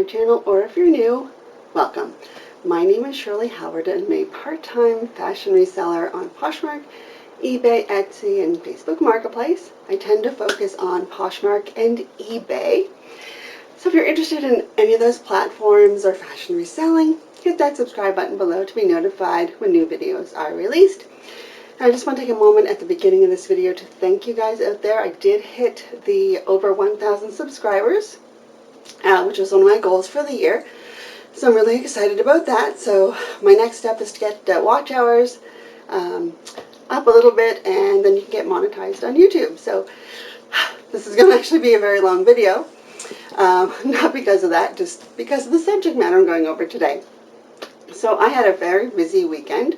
channel, or if you're new, welcome. My name is Shirley Howard and I'm a part-time fashion reseller on Poshmark, eBay, Etsy, and Facebook Marketplace. I tend to focus on Poshmark and eBay. So if you're interested in any of those platforms or fashion reselling, hit that subscribe button below to be notified when new videos are released. I just want to take a moment at the beginning of this video to thank you guys out there. I did hit the over 1,000 subscribers, which was one of my goals for the year. So I'm really excited about that. So my next step is to get watch hours up a little bit, and then you can get monetized on YouTube. So this is going to actually be a very long video. Not because of that, just because of the subject matter I'm going over today. So I had a very busy weekend.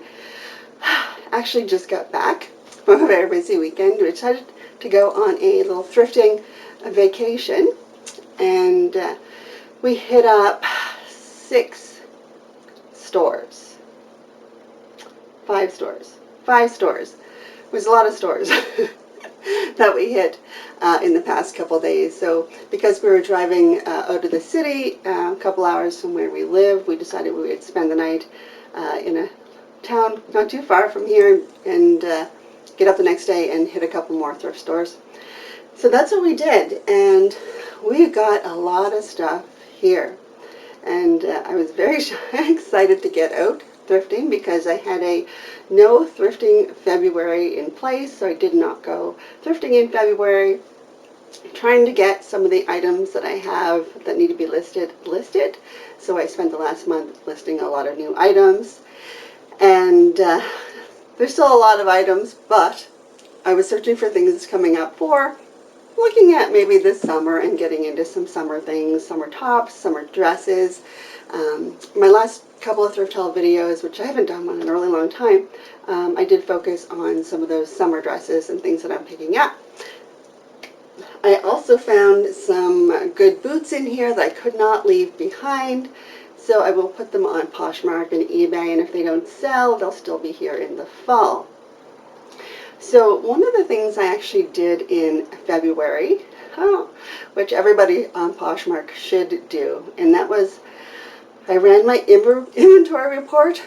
Actually just got back from a very busy weekend. We decided to go on a little thrifting vacation, and we hit up 5 stores. It was a lot of stores that we hit in the past couple days. So because we were driving out of the city, a couple hours from where we live, we decided we would spend the night in a town not too far from here and get up the next day and hit a couple more thrift stores. So that's what we did, and we got a lot of stuff here, and I was very excited to get out thrifting because I had a no thrifting February in place, so I did not go thrifting in February, trying to get some of the items that I have that need to be listed. So I spent the last month listing a lot of new items. And there's still a lot of items, but I was searching for things coming up for looking at maybe this summer and getting into some summer things, summer tops, summer dresses. My last couple of thrift haul videos, which I haven't done one in a really long time, I did focus on some of those summer dresses and things that I'm picking up. I also found some good boots in here that I could not leave behind. So I will put them on Poshmark and eBay, and if they don't sell, they'll still be here in the fall. So one of the things I actually did in February, which everybody on Poshmark should do, and that was I ran my inventory report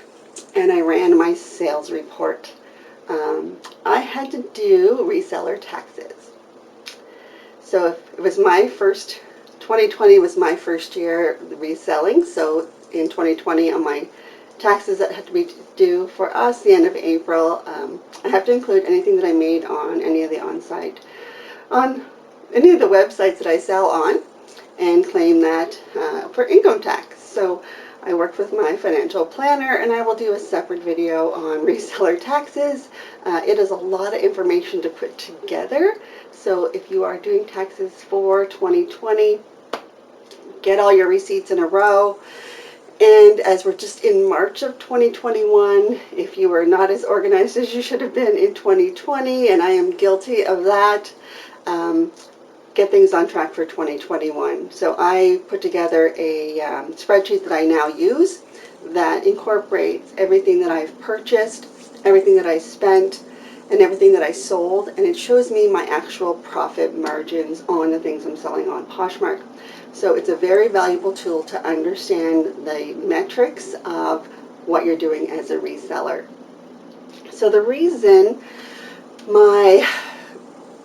and I ran my sales report. I had to do reseller taxes. So it was my first 2020 was my first year reselling, so in 2020 on my taxes that had to be due for us the end of April, I have to include anything that I made on any of the on any of the websites that I sell on, and claim that for income tax. So I worked with my financial planner, and I will do a separate video on reseller taxes. It is a lot of information to put together. So if you are doing taxes for 2020, get all your receipts in a row. And as we're just in March of 2021, if you are not as organized as you should have been in 2020, and I am guilty of that, get things on track for 2021. So I put together a spreadsheet that I now use that incorporates everything that I've purchased, everything that I spent, and everything that I sold, and it shows me my actual profit margins on the things I'm selling on Poshmark. So it's a very valuable tool to understand the metrics of what you're doing as a reseller. So the reason my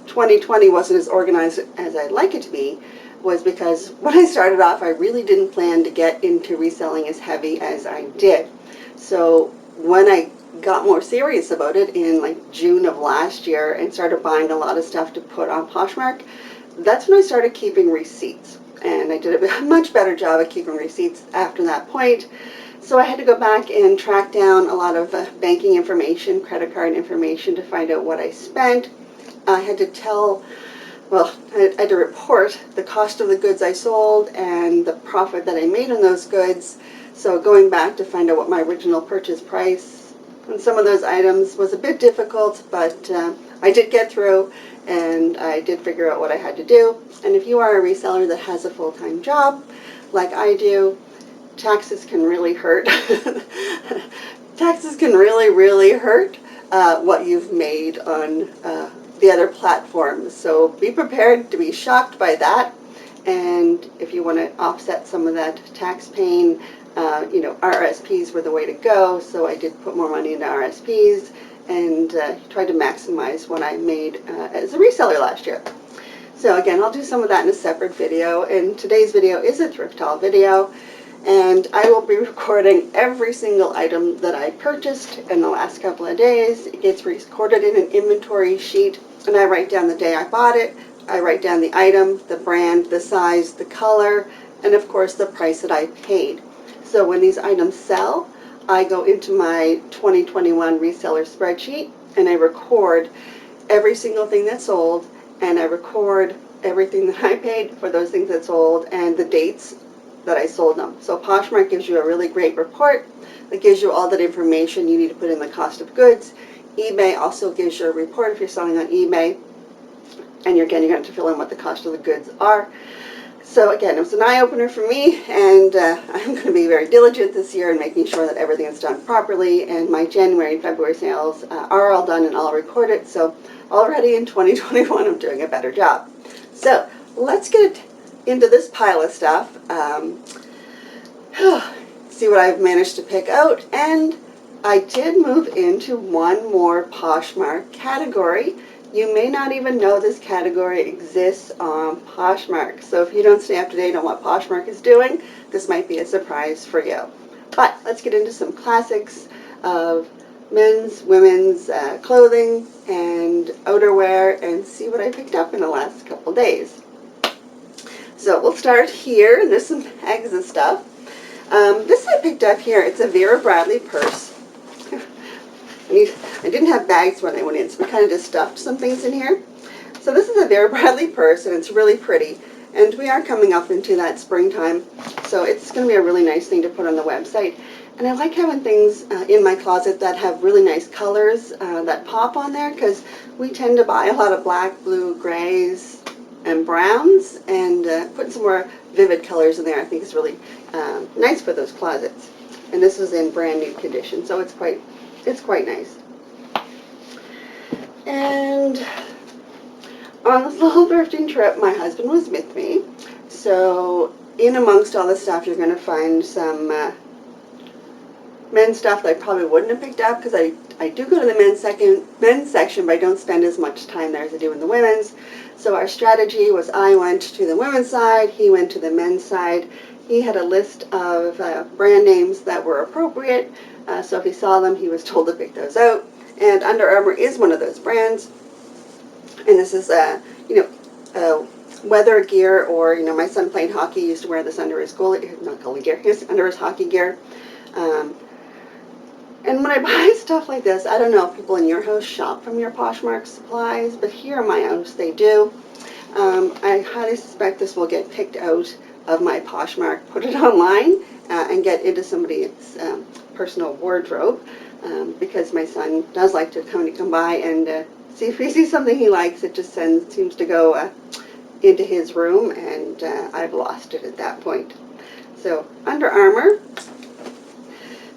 2020 wasn't as organized as I'd like it to be was because when I started off, I really didn't plan to get into reselling as heavy as I did. So when I got more serious about it in like June of last year and started buying a lot of stuff to put on Poshmark, that's when I started keeping receipts. And I did a much better job of keeping receipts after that point. So I had to go back and track down a lot of banking information, credit card information to find out what I spent. I had to I had to report the cost of the goods I sold and the profit that I made on those goods. So going back to find out what my original purchase price on some of those items was a bit difficult, but I did get through, and I did figure out what I had to do. And if you are a reseller that has a full-time job, like I do, taxes can really hurt. Taxes can really hurt what you've made on the other platforms. So be prepared to be shocked by that. and if you want to offset some of that tax paying, RSPs were the way to go, so I did put more money into RSPs and tried to maximize what I made as a reseller last year. So again, I'll do some of that in a separate video, and today's video is a thrift haul video, and I will be recording every single item that I purchased in the last couple of days. It gets recorded in an inventory sheet, and I write down the day I bought it, I write down the item, the brand, the size, the color, and of course the price that I paid. So when these items sell, I go into my 2021 reseller spreadsheet and I record every single thing that sold, and I record everything that I paid for those things that sold and the dates that I sold them. So Poshmark gives you a really great report that gives you all that information you need to put in the cost of goods. eBay also gives you a report if you're selling on eBay, and you're going to fill in what the cost of the goods are. So again, it was an eye-opener for me, and I'm going to be very diligent this year in making sure that everything is done properly, and my January and February sales are all done and all recorded, so already in 2021 I'm doing a better job. So let's get into this pile of stuff, see what I've managed to pick out, and I did move into one more Poshmark category. You may not even know this category exists on Poshmark, so if you don't stay up to date on what Poshmark is doing, this might be a surprise for you. But let's get into some classics of men's, women's clothing and outerwear and see what I picked up in the last couple days. So we'll start here, and there's some bags of stuff. This I picked up here, it's a Vera Bradley purse. I didn't have bags when I went in, so we kind of just stuffed some things in here. So this is a Vera Bradley purse, and it's really pretty. And we are coming up into that springtime, so it's going to be a really nice thing to put on the website. And I like having things in my closet that have really nice colors that pop on there, because we tend to buy a lot of black, blue, grays, and browns, and putting some more vivid colors in there I think is really nice for those closets. And this is in brand new condition, so it's quite nice. And on this little thrifting trip, my husband was with me. So in amongst all the stuff, you're going to find some men's stuff that I probably wouldn't have picked up, because I do go to the men's section, but I don't spend as much time there as I do in the women's. So our strategy was I went to the women's side, he went to the men's side. He had a list of brand names that were appropriate. So if he saw them, he was told to pick those out. And Under Armour is one of those brands. And this is, weather gear, or, my son played hockey, used to wear this under his goalie gear, under his hockey gear. And when I buy stuff like this, I don't know if people in your house shop from your Poshmark supplies, but here in my house they do. I highly suspect this will get picked out of my Poshmark, put it online, and get into somebody's personal wardrobe, because my son does like to come by and see if he sees something he likes. It just seems to go into his room, and I've lost it at that point. So Under Armour,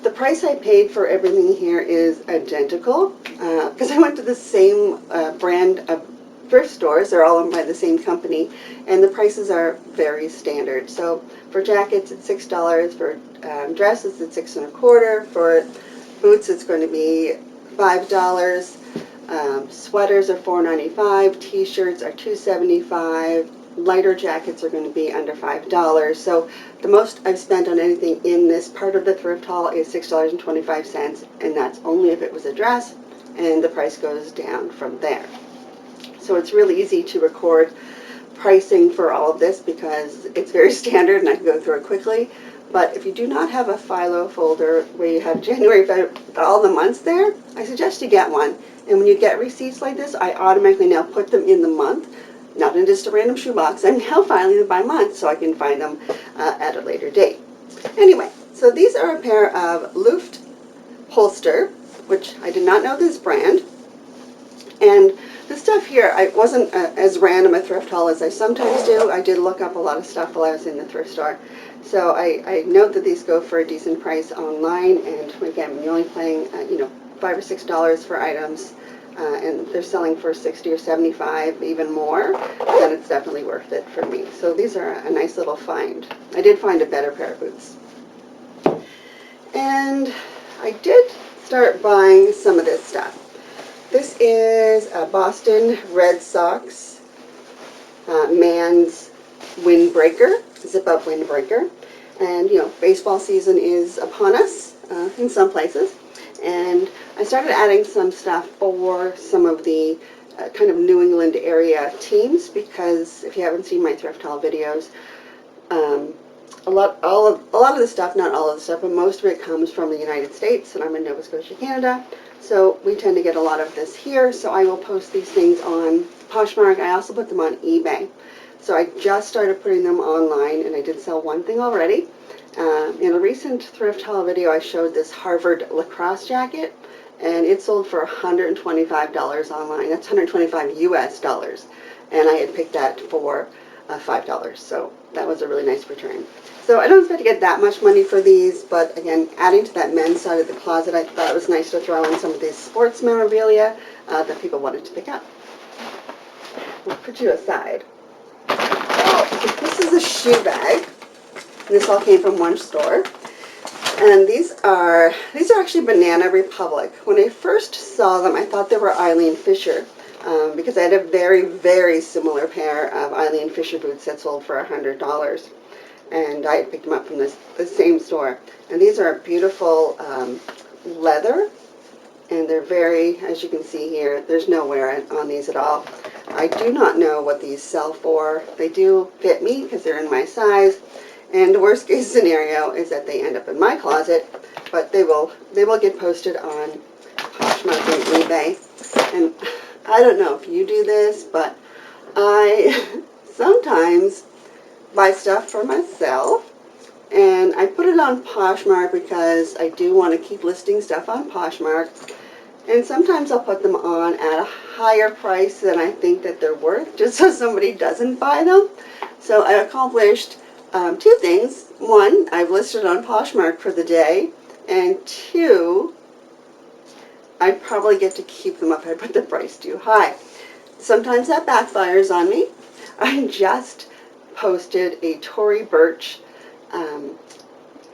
the price I paid for everything here is identical, because I went to the same brand of thrift stores. They're all owned by the same company, and the prices are very standard. So for jackets it's $6, for dresses it's $6.25, for boots it's going to be $5, sweaters are $4.95, t-shirts are $2.75, lighter jackets are going to be under $5. So the most I've spent on anything in this part of the thrift haul is $6.25, and that's only if it was a dress, and the price goes down from there. So it's really easy to record pricing for all of this because it's very standard and I can go through it quickly. But if you do not have a Philo folder where you have January, February, all the months there, I suggest you get one. And when you get receipts like this, I automatically now put them in the month, not in just a random shoebox. I'm now filing them by month so I can find them at a later date. Anyway, so these are a pair of Luft holster, which I did not know this brand. And the stuff here, I wasn't as random a thrift haul as I sometimes do. I did look up a lot of stuff while I was in the thrift store. So I note that these go for a decent price online, and again, when you're only paying, $5 or $6 for items, and they're selling for 60 or 75, even more, then it's definitely worth it for me. So these are a nice little find. I did find a better pair of boots. And I did start buying some of this stuff. This is a Boston Red Sox man's windbreaker, zip-up windbreaker. And, you know, baseball season is upon us in some places. And I started adding some stuff for some of the kind of New England area teams, because if you haven't seen my thrift haul videos, a lot of the stuff, not all of the stuff, but most of it comes from the United States, and I'm in Nova Scotia, Canada. So we tend to get a lot of this here. So I will post these things on Poshmark. I also put them on eBay. So I just started putting them online, and I did sell one thing already. In a recent thrift haul video, I showed this Harvard lacrosse jacket, and it sold for $125 online. That's 125 US dollars, and I had picked that for $5. So that was a really nice return. So I don't expect to get that much money for these, but again, adding to that men's side of the closet, I thought it was nice to throw in some of these sports memorabilia that people wanted to pick up. We'll put you aside. Oh, this is a shoe bag. This all came from one store. And these are actually Banana Republic. When I first saw them, I thought they were Eileen Fisher, because I had a very, very similar pair of Eileen Fisher boots that sold for $100. And I had picked them up from the same store. And these are beautiful leather, and they're very, as you can see here, there's no wear on these at all. I do not know what these sell for. They do fit me because they're in my size. And the worst case scenario is that they end up in my closet, but they will get posted on Poshmark and eBay. And I don't know if you do this, but I sometimes buy stuff for myself, and I put it on Poshmark because I do want to keep listing stuff on Poshmark. And sometimes I'll put them on at a higher price than I think that they're worth, just so somebody doesn't buy them. So I accomplished two things. One, I've listed on Poshmark for the day, and two, I probably get to keep them if I put the price too high. Sometimes that backfires on me. I just posted a Tory Burch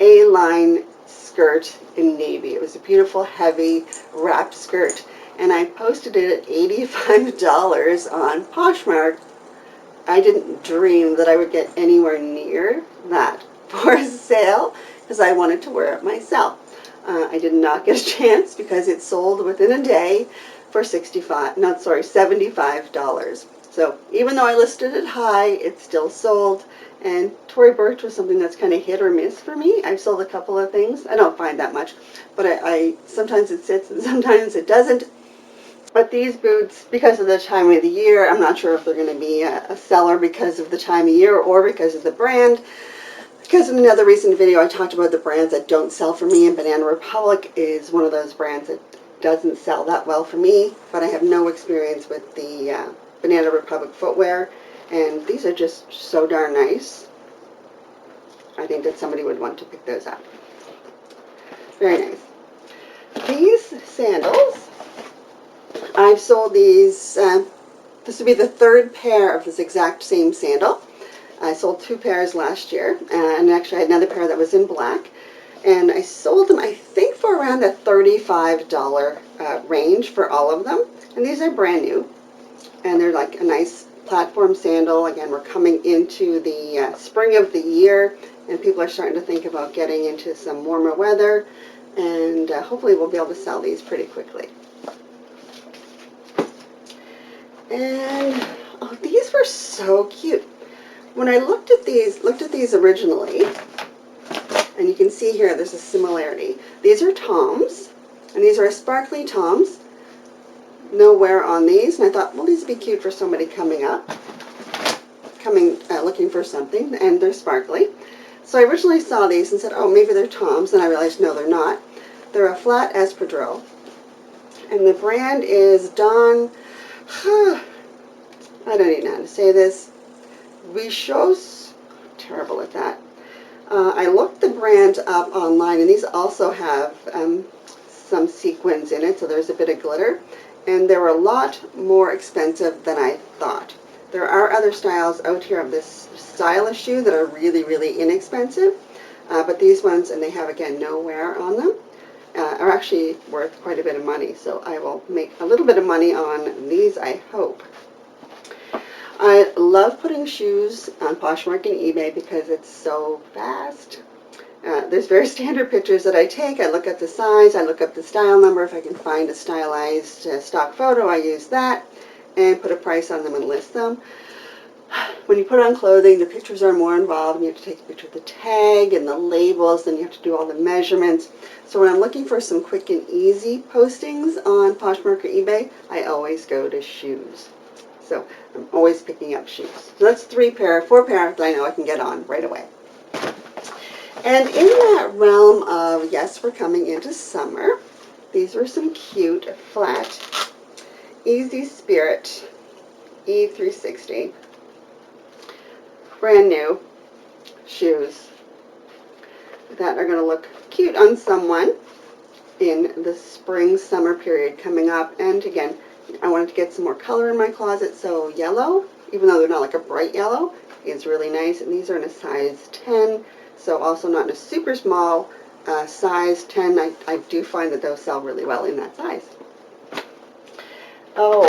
A-line skirt in navy. It was a beautiful, heavy, wrapped skirt, and I posted it at $85 on Poshmark. I didn't dream that I would get anywhere near that for sale, because I wanted to wear it myself. I did not get a chance because it sold within a day for $75. So even though I listed it high, it still sold. And Tory Burch was something that's kind of hit or miss for me. I've sold a couple of things. I don't find that much, but I sometimes it sits and sometimes it doesn't. But these boots, because of the time of the year, I'm not sure if they're going to be a seller because of the time of year or because of the brand. Because in another recent video, I talked about the brands that don't sell for me, and Banana Republic is one of those brands that doesn't sell that well for me. But I have no experience with the Banana Republic footwear, and these are just so darn nice. I think that somebody would want to pick those up. Very nice. These sandals, I've sold these, this would be the third pair of this exact same sandal. I sold two pairs last year, and actually I had another pair that was in black. And I sold them, I think, for around the $35 range for all of them. And these are brand new. And they're like a nice platform sandal. Again, we're coming into the spring of the year, and people are starting to think about getting into some warmer weather. And hopefully we'll be able to sell these pretty quickly. And oh, these were so cute. When I looked at these originally, and you can see here there's a similarity. These are Toms, and these are sparkly Toms. No wear on these, and I thought, well, these would be cute for somebody coming looking for something, and they're sparkly. So I originally saw these and said, oh, maybe they're Toms, and I realized, no, they're not. They're a flat espadrille, and the brand is Don, I don't even know how to say this, Richos, terrible at that. I looked the brand up online, and these also have some sequins in it, so there's a bit of glitter. and they were a lot more expensive than I thought. There are other styles out here of this stylish shoe that are really, really inexpensive, but these ones, and they have, again, no wear on them, are actually worth quite a bit of money. So I will make a little bit of money on these, I hope. I love putting shoes on Poshmark and eBay because it's so fast. There's very standard pictures that I take. I look at the size, I look up the style number. If I can find a stylized stock photo, I use that and put a price on them and list them. When you put on clothing, the pictures are more involved. You have to take a picture of the tag and the labels, then you have to do all the measurements. So when I'm looking for some quick and easy postings on Poshmark or eBay, I always go to shoes. So I'm always picking up shoes. So that's 4 pair that I know I can get on right away. And in that realm of, yes, we're coming into summer, these were some cute, flat, Easy Spirit E360. Brand new shoes that are going to look cute on someone in the spring summer period coming up. And again, I wanted to get some more color in my closet, so yellow, even though they're not like a bright yellow, is really nice. And these are in a size 10, so also not in a super small size 10. I do find that those sell really well in that size. Oh,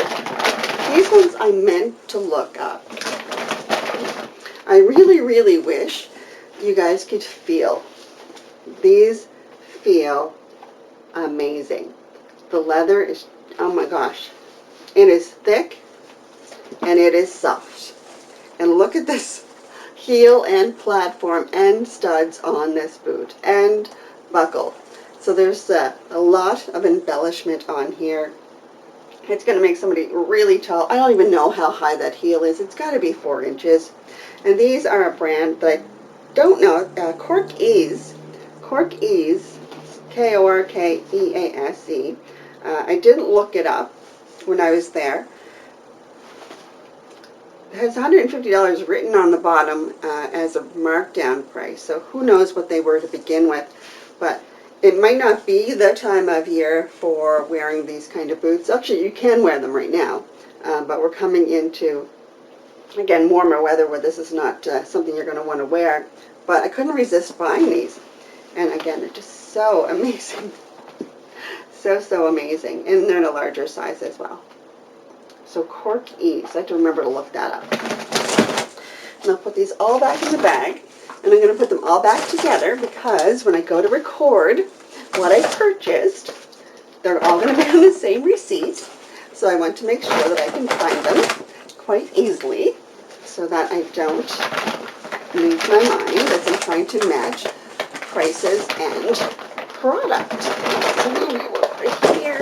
these ones I meant to look up. I really, really wish you guys could feel. These feel amazing. The leather is, oh my gosh, it is thick and it is soft. And look at this heel and platform and studs on this boot and buckle. So there's a lot of embellishment on here. It's going to make somebody really tall. I don't even know how high that heel is. It's got to be 4 inches. And these are a brand that I don't know, Cork Ease, K-O-R-K-E-A-S-E. I didn't look it up when I was there. It has $150 written on the bottom as a markdown price, so who knows what they were to begin with. But it might not be the time of year for wearing these kind of boots. Actually, you can wear them right now, but we're coming into, again, warmer weather where this is not something you're going to want to wear. But I couldn't resist buying these. And again, they're just so amazing. So amazing. And they're in a larger size as well. So Cork Ease. I have to remember to look that up. And I'll put these all back in the bag. And I'm going to put them all back together because when I go to record what I purchased, they're all going to be on the same receipt. So I want to make sure that I can find them quite easily so that I don't lose my mind as I'm trying to match prices and product. So now we go over here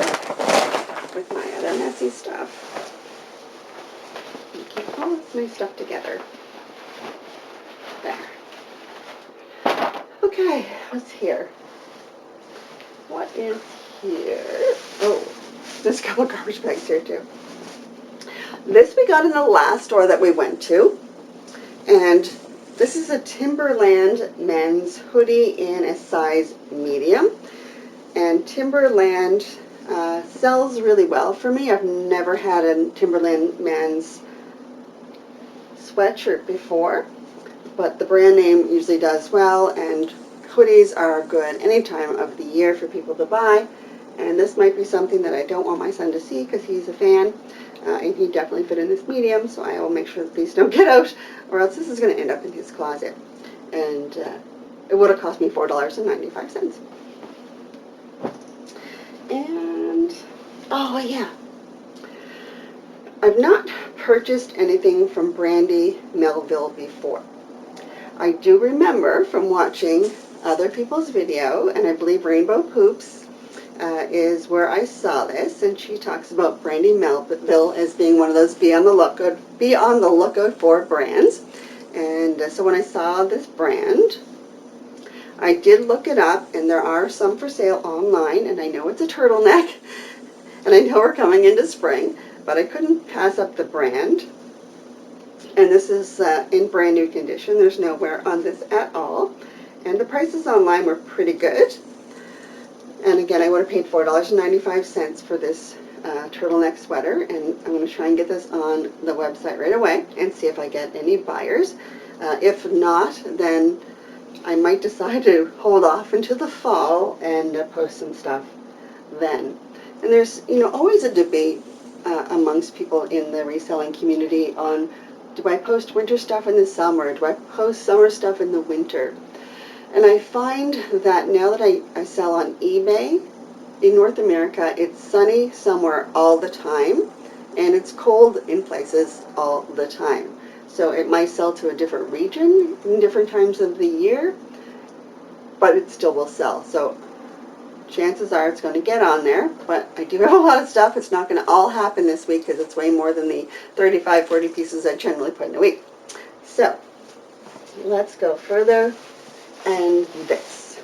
with my other messy stuff. And keep all of my stuff together. There. Okay, what's here? What is here? Oh, there's a couple garbage bags here too. This we got in the last store that we went to, and this is a Timberland men's hoodie in a size medium, and Timberland sells really well for me. I've never had a Timberland men's sweatshirt before, but the brand name usually does well, and hoodies are good any time of the year for people to buy, and this might be something that I don't want my son to see because he's a fan. And he definitely fit in this medium, so I will make sure that these don't get out, or else this is going to end up in his closet. And it would have cost me $4.95. And, oh yeah, I've not purchased anything from Brandy Melville before. I do remember from watching other people's video, and I believe Rainbow Poops is where I saw this, and she talks about Brandy Melville as being one of those be on the lookout for brands. And so when I saw this brand, I did look it up, and there are some for sale online, and I know it's a turtleneck, and I know we're coming into spring, but I couldn't pass up the brand. And this is in brand new condition. There's no wear on this at all, and the prices online were pretty good. And again, I would have paid $4.95 for this turtleneck sweater, and I'm going to try and get this on the website right away and see if I get any buyers. If not, then I might decide to hold off until the fall and post some stuff then. And there's, always a debate amongst people in the reselling community on, do I post winter stuff in the summer? Do I post summer stuff in the winter? And I find that now that I sell on eBay, in North America, it's sunny somewhere all the time, and it's cold in places all the time. So it might sell to a different region in different times of the year, but it still will sell. So chances are it's going to get on there, but I do have a lot of stuff. It's not going to all happen this week because it's way more than the 35, 40 pieces I generally put in a week. So let's go further, and this.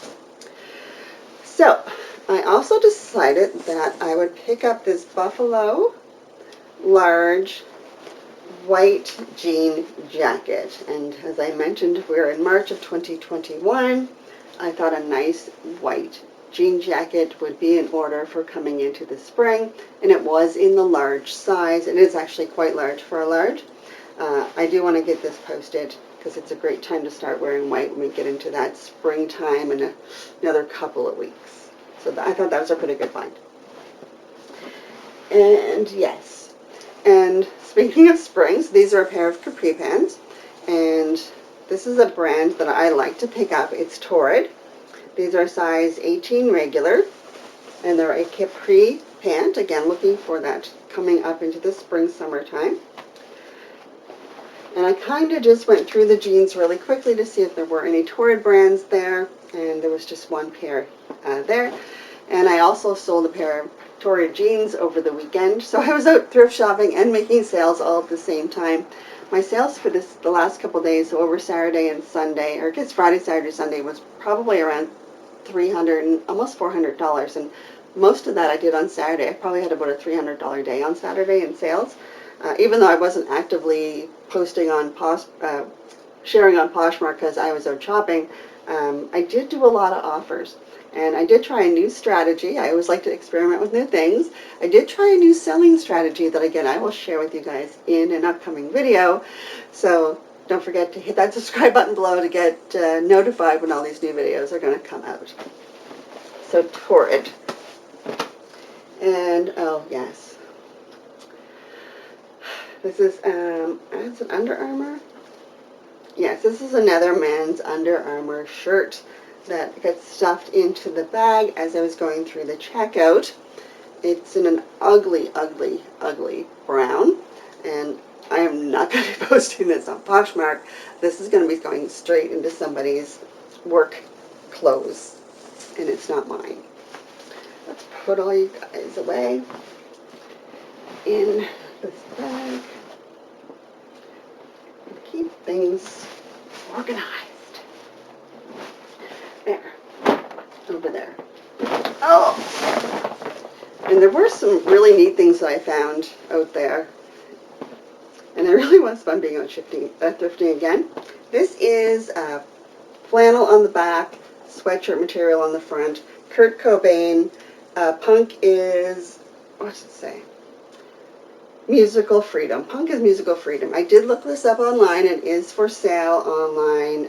So I also decided that I would pick up this buffalo large white jean jacket, and as I mentioned, we're in March of 2021. I thought a nice white jean jacket would be in order for coming into the spring, and it was in the large size. It is actually quite large for a large. I do want to get this posted because it's a great time to start wearing white when we get into that springtime in another couple of weeks. So I thought that was a pretty good find. And yes, and speaking of springs, these are a pair of capri pants, and this is a brand that I like to pick up. It's Torrid. These are size 18 regular, and they're a capri pant. Again, looking for that coming up into the spring, summertime. And I kind of just went through the jeans really quickly to see if there were any Torrid brands there, and there was just one pair there. And I also sold a pair of Torrid jeans over the weekend, so I was out thrift shopping and making sales all at the same time. My sales for the last couple days, so over Saturday and Sunday, or I guess Friday, Saturday, Sunday, was probably around $300 and almost $400, and most of that I did on Saturday. I probably had about a $300 day on Saturday in sales, even though I wasn't actively posting on sharing on Poshmark because I was out shopping. I did do a lot of offers, and I did try a new strategy. I always like to experiment with new things. I did try a new selling strategy that, again, I will share with you guys in an upcoming video. So don't forget to hit that subscribe button below to get notified when all these new videos are going to come out. So Torrid. And, oh yes, this is, it's an Under Armour. Yes, this is another men's Under Armour shirt that gets stuffed into the bag as I was going through the checkout. It's in an ugly, ugly, ugly brown, and I am not going to be posting this on Poshmark. This is going to be going straight into somebody's work clothes, and it's not mine. Let's put all you guys away in this bag. Keep things organized. There. Over there. Oh! And there were some really neat things that I found out there. And it really was fun being out thrifting again. This is flannel on the back, sweatshirt material on the front. Kurt Cobain. Punk is, what does it say? Musical freedom. Punk is musical freedom. I did look this up online. It is for sale online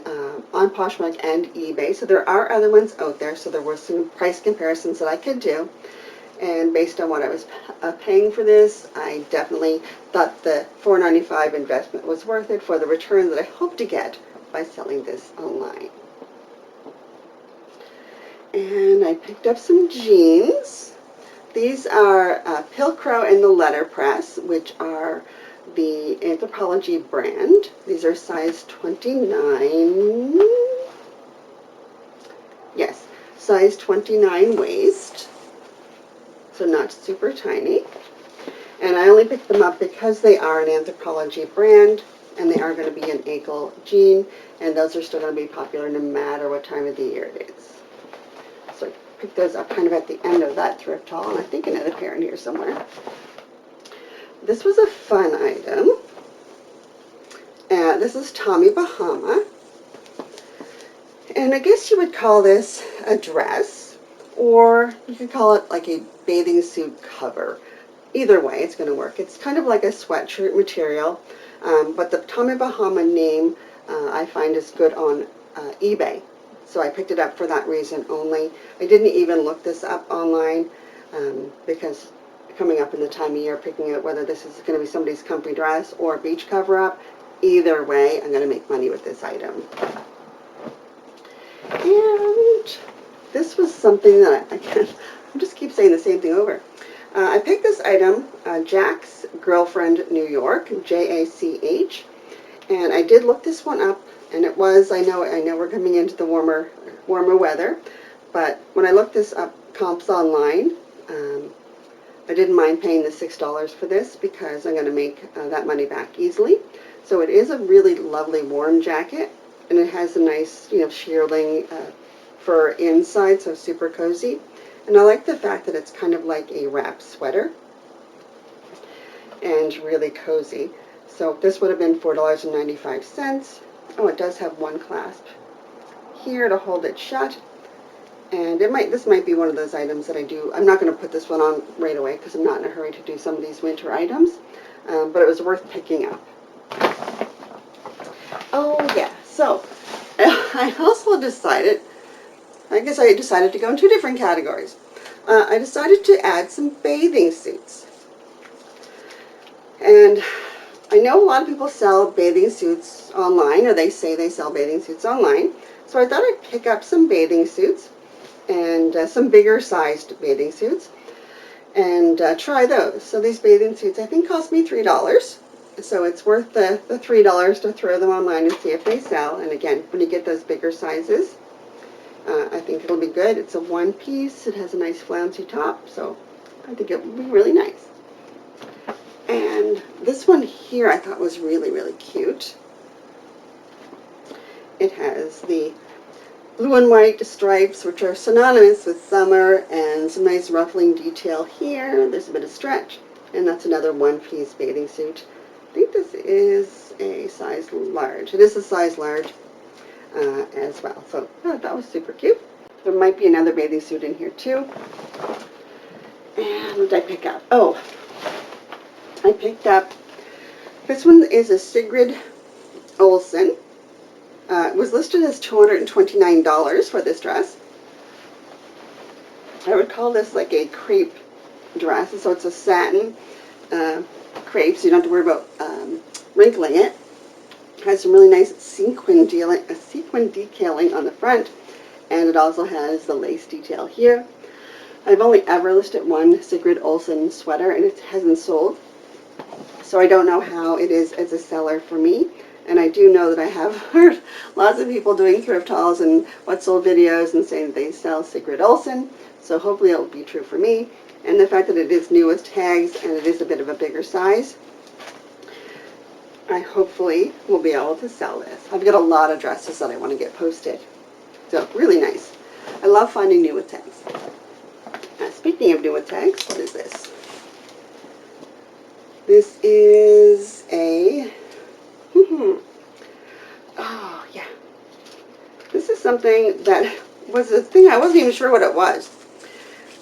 on Poshmark and eBay. So there are other ones out there. So there were some price comparisons that I could do. And based on what I was paying for this, I definitely thought the $4.95 investment was worth it for the return that I hope to get by selling this online. And I picked up some jeans. These are Pilcrow and the Letterpress, which are the Anthropologie brand. These are size 29. Yes, size 29 waist. So not super tiny. And I only picked them up because they are an Anthropologie brand, and they are going to be an ankle jean, and those are still going to be popular no matter what time of the year it is. So I picked those up kind of at the end of that thrift haul, and I think another pair in here somewhere. This was a fun item. This is Tommy Bahama. And I guess you would call this a dress, or you could call it like a bathing suit cover. either way it's going to work. It's kind of like a sweatshirt material, but the Tommy Bahama name I find is good on eBay. So I picked it up for that reason only. I didn't even look this up online because coming up in the time of year, picking out whether this is going to be somebody's comfy dress or beach cover-up, either way, I'm going to make money with this item. And this was something that I just keep saying the same thing over. I picked this item, Jack's Girlfriend New York, J-A-C-H, and I did look this one up, and it was, I know we're coming into the warmer weather, but when I looked this up, comps online, I didn't mind paying the $6 for this because I'm going to make that money back easily. So it is a really lovely warm jacket, and it has a nice, shearling fur inside, so super cozy. And I like the fact that it's kind of like a wrap sweater and really cozy. So this would have been $4.95. Oh, it does have one clasp here to hold it shut. And this might be one of those items that I'm not going to put this one on right away because I'm not in a hurry to do some of these winter items, but it was worth picking up. Oh yeah, so I also decided, I decided to go in two different categories. I decided to add some bathing suits. And I know a lot of people sell bathing suits online, or they say they sell bathing suits online. So I thought I'd pick up some bathing suits and some bigger sized bathing suits and try those. So these bathing suits I think cost me $3. So it's worth the $3 to throw them online and see if they sell. And again, when you get those bigger sizes, I think it'll be good. It's a one piece. It has a nice flouncy top, so I think it will be really nice. And this one here I thought was really, really cute. It has the blue and white stripes, which are synonymous with summer, and some nice ruffling detail here. There's a bit of stretch, and that's another one-piece bathing suit. I think this is a size large. It is a size large as well, so that was super cute. There might be another bathing suit in here too. And what did I pick up? Oh, I picked up, this one is a Sigrid Olsen. It was listed as $229 for this dress. I would call this like a crepe dress, so it's a satin crepe, so you don't have to worry about wrinkling it. It has some really nice sequin detailing on the front, and it also has the lace detail here. I've only ever listed one Sigrid Olsen sweater, and it hasn't sold, so I don't know how it is as a seller for me. And I do know that I have heard lots of people doing thrift hauls and what sold videos and saying that they sell Sigrid Olsen, so hopefully it will be true for me. And the fact that it is new with tags and it is a bit of a bigger size, I hopefully will be able to sell this. I've got a lot of dresses that I want to get posted, so really nice. I love finding new with tags. Speaking of new with tags, what is this? This is a oh, yeah. This is something that was a thing I wasn't even sure what it was.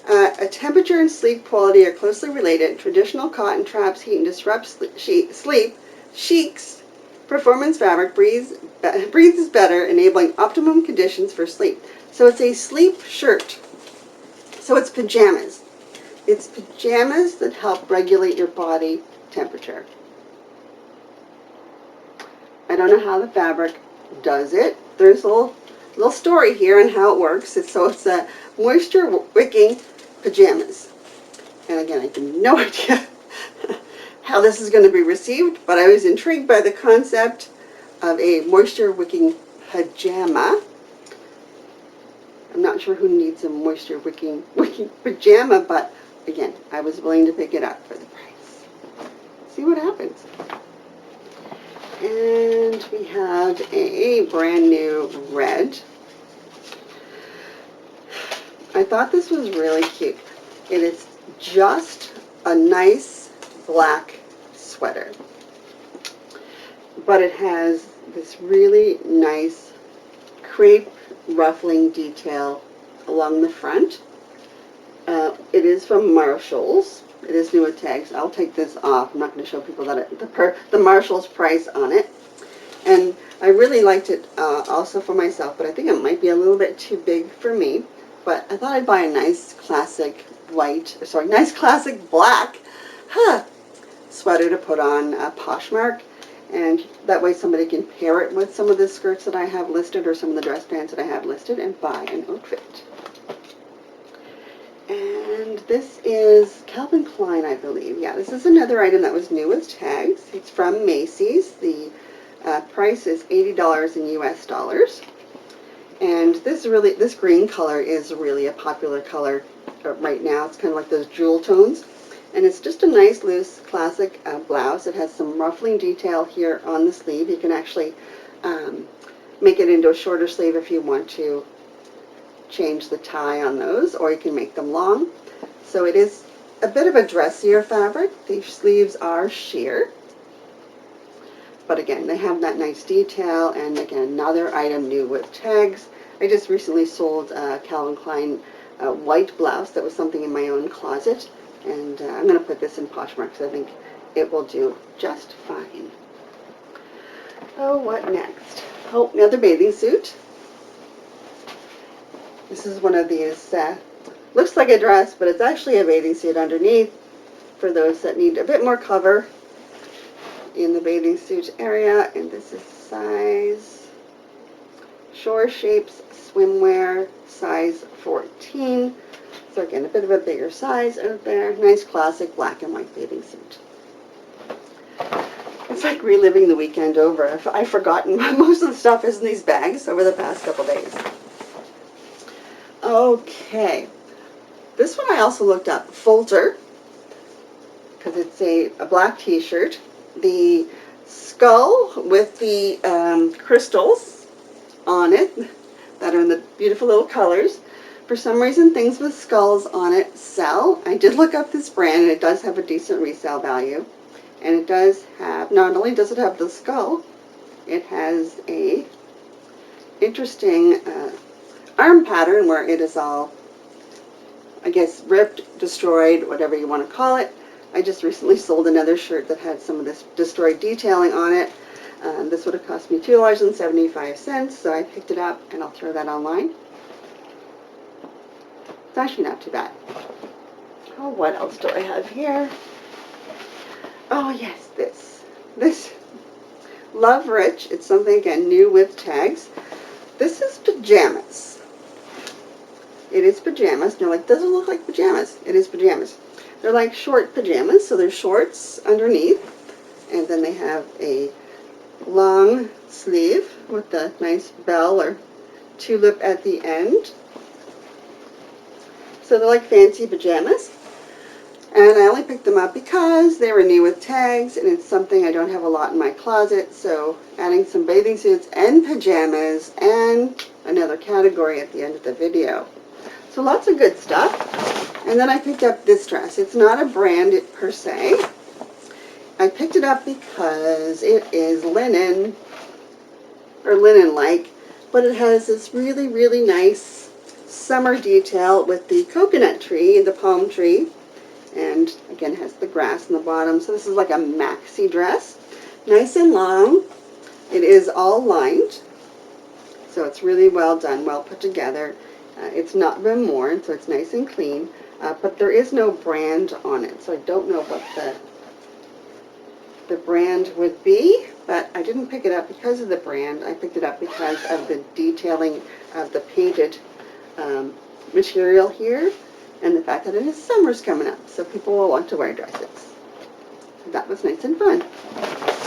A temperature and sleep quality are closely related. Traditional cotton traps heat and disrupts sleep. Chic's performance fabric breathes better, enabling optimum conditions for sleep. So it's a sleep shirt. So it's pajamas. It's pajamas that help regulate your body temperature. I don't know how the fabric does it. There's a little story here on how it works. It's a moisture wicking pajamas. And again, I have no idea how this is going to be received, but I was intrigued by the concept of a moisture wicking pajama. I'm not sure who needs a moisture wicking pajama, but again, I was willing to pick it up for the price. See what happens. And we have a brand new red. I thought this was really cute. It is just a nice black sweater, but it has this really nice crepe ruffling detail along the front. It is from Marshall's, It is new with tags. I'll take this off. I'm not going to show people that the Marshall's price on it. And I really liked it also for myself, but I think it might be a little bit too big for me. But I thought I'd buy a nice classic nice classic black sweater to put on Poshmark. And that way somebody can pair it with some of the skirts that I have listed or some of the dress pants that I have listed and buy an outfit. And this is Calvin Klein, I believe. Yeah, this is another item that was new with tags. It's from Macy's. The price is $80 in US dollars. And this green color is really a popular color right now. It's kind of like those jewel tones. And it's just a nice, loose, classic blouse. It has some ruffling detail here on the sleeve. You can actually make it into a shorter sleeve if you want to change the tie on those, or you can make them long. So it is a bit of a dressier fabric. The sleeves are sheer. But again, they have that nice detail, and again, another item new with tags. I just recently sold a Calvin Klein white blouse that was something in my own closet, and I'm going to put this in Poshmark because I think it will do just fine. Oh, what next? Oh, another bathing suit. This is one of these, looks like a dress, but it's actually a bathing suit underneath for those that need a bit more cover in the bathing suit area. And this is size Shore Shapes Swimwear, size 14. So again, a bit of a bigger size out there. Nice classic black and white bathing suit. It's like reliving the weekend over. I've forgotten most of the stuff is in these bags over the past couple days. Okay, this one I also looked up, Folter, because it's a black t-shirt. The skull with the crystals on it that are in the beautiful little colors. For some reason, things with skulls on it sell. I did look up this brand, and it does have a decent resale value. And it does have, not only does it have the skull, it has a interesting arm pattern where it is all, I guess, ripped, destroyed, whatever you want to call it. I just recently sold another shirt that had some of this destroyed detailing on it. This would have cost me $2.75, so I picked it up, and I'll throw that online. It's actually not too bad. Oh, what else do I have here? Oh, yes, this Love Rich. It's something, again, new with tags. This is pajamas. It is pajamas. They're like, doesn't look like pajamas. It is pajamas. They're like short pajamas, so they're shorts underneath. And then they have a long sleeve with a nice bell or tulip at the end. So they're like fancy pajamas. And I only picked them up because they were new with tags, and it's something I don't have a lot in my closet. So adding some bathing suits and pajamas and another category at the end of the video. So lots of good stuff. And then I picked up this dress. It's not a brand per se. I picked it up because it is linen, or linen-like, but it has this really, really nice summer detail with the coconut tree and the palm tree. And again, it has the grass in the bottom. So this is like a maxi dress. Nice and long. It is all lined. So it's really well done, well put together. It's not been worn, so it's nice and clean. But there is no brand on it, so I don't know what the brand would be. But I didn't pick it up because of the brand. I picked it up because of the detailing of the painted material here, and the fact that it is summer's coming up, so people will want to wear dresses. So that was nice and fun.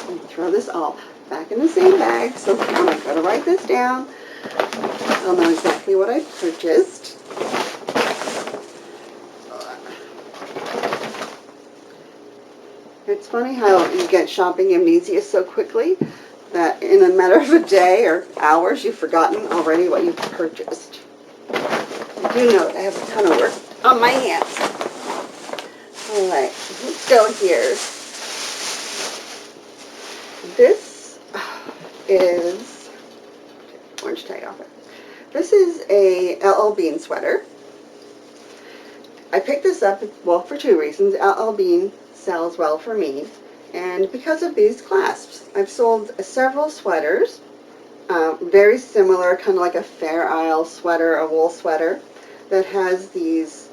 And throw this all back in the same bag, so I'm going to write this down. I'll know exactly what I purchased. It's funny how you get shopping amnesia so quickly that in a matter of a day or hours, you've forgotten already what you've purchased. I do know that I have a ton of work on my hands. All right, let's go here. This is, orange tag off it. This is a LL Bean sweater. I picked this up, well, for two reasons. LL Bean sells well for me, and because of these clasps. I've sold several sweaters, very similar, kind of like a Fair Isle sweater, a wool sweater, that has these,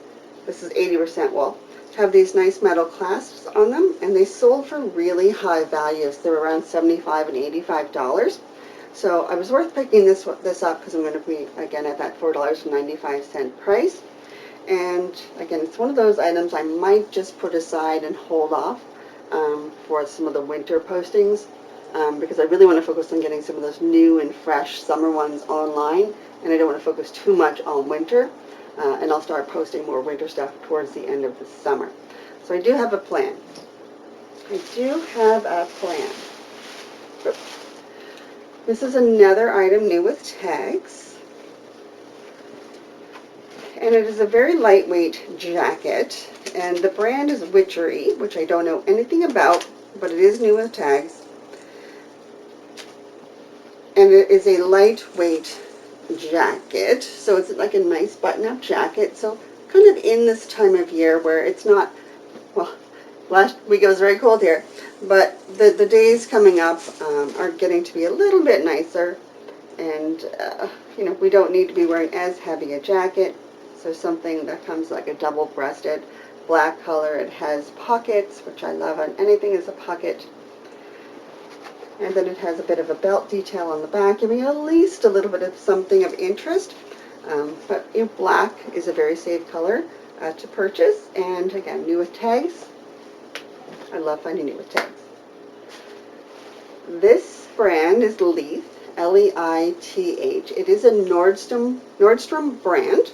this is 80% wool, have these nice metal clasps on them, and they sold for really high values. They were around $75 and $85. So I was worth picking this up because I'm going to be, again, at that $4.95 price. And again, it's one of those items I might just put aside and hold off for some of the winter postings, because I really want to focus on getting some of those new and fresh summer ones online, and I don't want to focus too much on winter, and I'll start posting more winter stuff towards the end of the summer. So I do have a plan. Oops. This is another item new with tags, and it is a very lightweight jacket, and the brand is Witchery, which I don't know anything about, but it is new with tags, and it is a lightweight jacket, so it's like a nice button-up jacket, so kind of in this time of year where it's not, well, last week it was very cold here, but the days coming up are getting to be a little bit nicer, and you know, we don't need to be wearing as heavy a jacket, so something that comes like a double-breasted black color. It has pockets, which I love on anything is a pocket, and then it has a bit of a belt detail on the back, giving at least a little bit of something of interest, but you know, black is a very safe color to purchase, and again, new with tags. I love finding new with tags. This brand is Leith, L-E-I-T-H. It is a Nordstrom brand.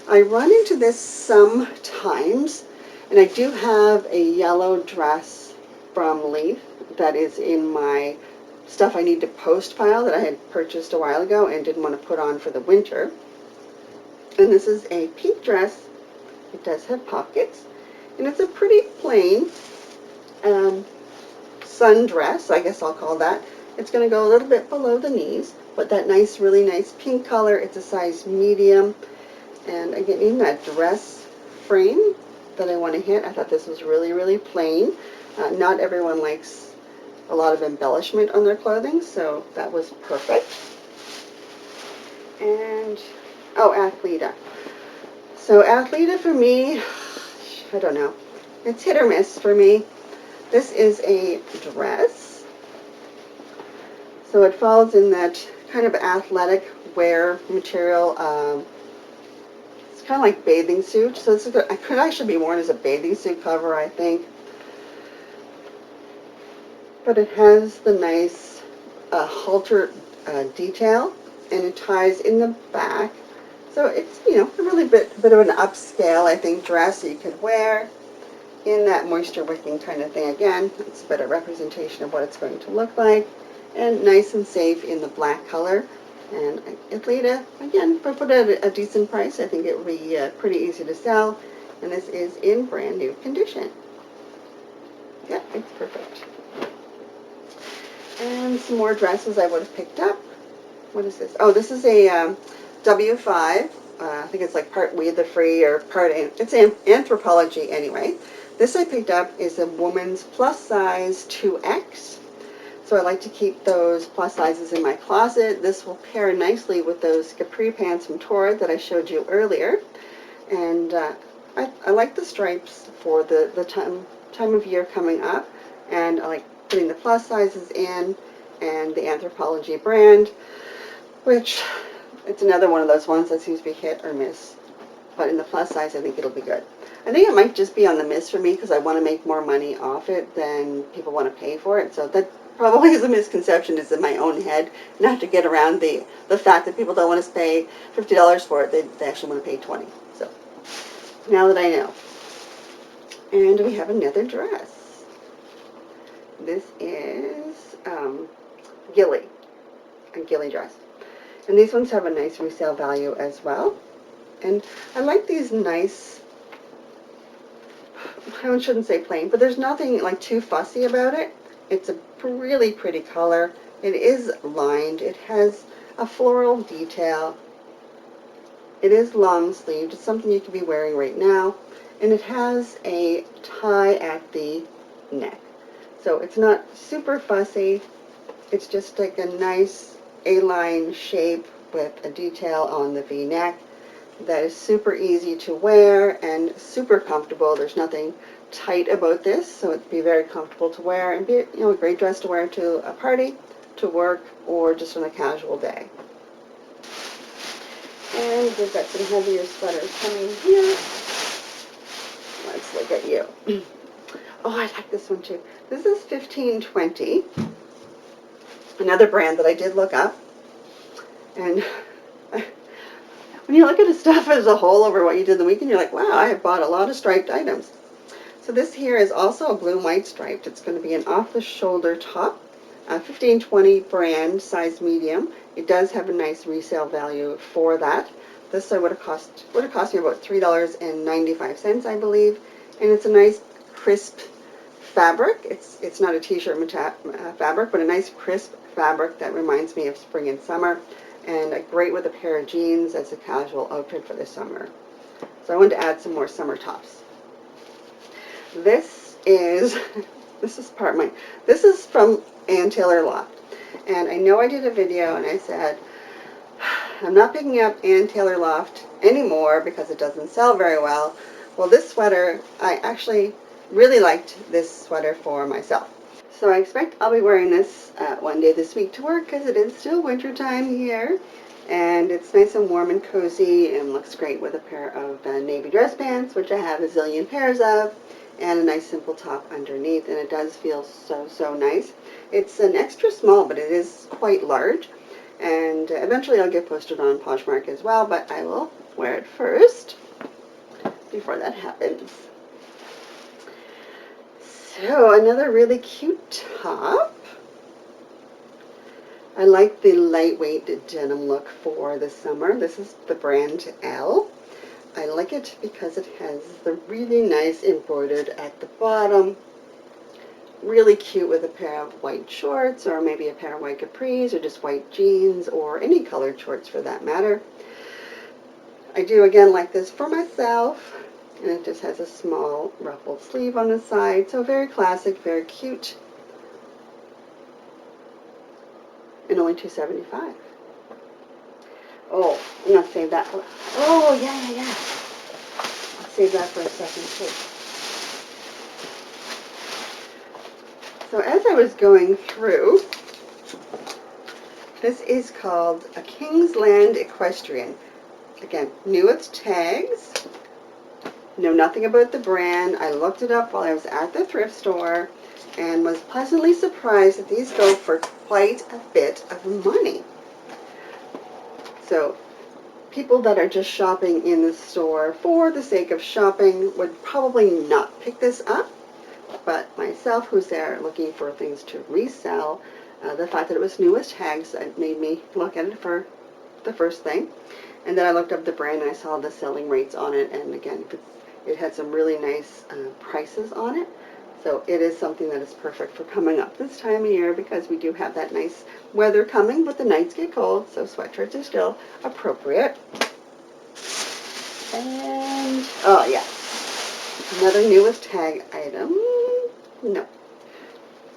I run into this sometimes, and I do have a yellow dress from Leith that is in my stuff I need to post pile that I had purchased a while ago and didn't want to put on for the winter. And this is a pink dress. It does have pockets, and it's a pretty plain sundress, I guess I'll call that. It's going to go a little bit below the knees, but that nice, really nice pink color. It's a size medium, and again, in that dress frame that I want to hit, I thought this was really, really plain. Not everyone likes a lot of embellishment on their clothing, so that was perfect. And, oh, Athleta. So Athleta for me, I don't know. It's hit or miss for me. This is a dress, so it falls in that kind of athletic wear material. It's kind of like bathing suit, so it could actually be worn as a bathing suit cover, I think. But it has the nice halter detail, and it ties in the back. So it's, you know, a really bit of an upscale, I think, dress that you could wear in that moisture wicking kind of thing. Again, it's a better representation of what it's going to look like, and nice and safe in the black color. And Athleta, again, for put at a decent price, I think it would be pretty easy to sell, and this is in brand new condition. Yeah, it's perfect. And some more dresses I would have picked up. What is this? Oh, this is a W5. I think it's like part We the Free or part, it's Anthropology anyway. This I picked up is a woman's plus size 2X. So I like to keep those plus sizes in my closet. This will pair nicely with those capri pants from Torrid that I showed you earlier. And I like the stripes for the time of year coming up. And I like putting the plus sizes in, and the Anthropology brand, which it's another one of those ones that seems to be hit or miss. But in the plus size, I think it'll be good. I think it might just be on the miss for me because I want to make more money off it than people want to pay for it. So that probably is a misconception, is in my own head, not to get around the fact that people don't want to pay $50 for it. They actually want to pay $20. So now that I know. And we have another dress. This is a Gilly dress. And these ones have a nice resale value as well. And I like these nice, I shouldn't say plain, but there's nothing like too fussy about it. It's a really pretty color. It is lined. It has a floral detail. It is long sleeved. It's something you could be wearing right now. And it has a tie at the neck. So it's not super fussy. It's just like a nice A-line shape with a detail on the V-neck that is super easy to wear and super comfortable. There's nothing tight about this, so it'd be very comfortable to wear and be, a great dress to wear to a party, to work, or just on a casual day. And we've got some heavier sweaters coming here. Let's look at you. Oh, I like this one too. This is 1520. Another brand that I did look up. And when you look at the stuff as a whole over what you did the weekend, you're like, wow, I have bought a lot of striped items. So this here is also a blue and white striped. It's going to be an off-the-shoulder top. 1520 brand, size medium. It does have a nice resale value for that. This would have cost me about $3.95, I believe. And it's a nice crisp fabric. It's not a t-shirt fabric, but a nice crisp fabric that reminds me of spring and summer, and great with a pair of jeans as a casual outfit for the summer. So I wanted to add some more summer tops. This is from Ann Taylor Loft, and I know I did a video and I said I'm not picking up Ann Taylor Loft anymore because it doesn't sell very well. Well, this sweater, I actually really liked this sweater for myself. So I expect I'll be wearing this one day this week to work because it is still winter time here. And it's nice and warm and cozy and looks great with a pair of navy dress pants, which I have a zillion pairs of, and a nice simple top underneath. And it does feel so nice. It's an extra small, but it is quite large. And eventually I'll get posted on Poshmark as well, but I will wear it first before that happens. So another really cute top. I like the lightweight denim look for the summer. This is the brand L. I like it because it has the really nice embroidered at the bottom. Really cute with a pair of white shorts, or maybe a pair of white capris, or just white jeans, or any colored shorts for that matter. I do again like this for myself, and it just has a small ruffled sleeve on the side, so very classic, very cute, and only $2.75. Oh, I'm gonna save that. Oh yeah. I'll save that for a second too. So as I was going through, this is called a Kingsland Equestrian. Again, new with tags. Know nothing about the brand. I looked it up while I was at the thrift store and was pleasantly surprised that these go for quite a bit of money. So people that are just shopping in the store for the sake of shopping would probably not pick this up. But myself, who's there looking for things to resell, the fact that it was new with tags made me look at it for the first thing. And then I looked up the brand and I saw the selling rates on it. And again, it had some really nice prices on it. So it is something that is perfect for coming up this time of year, because we do have that nice weather coming, but the nights get cold, so sweatshirts are still appropriate. And, oh yeah, another new with tag item. No.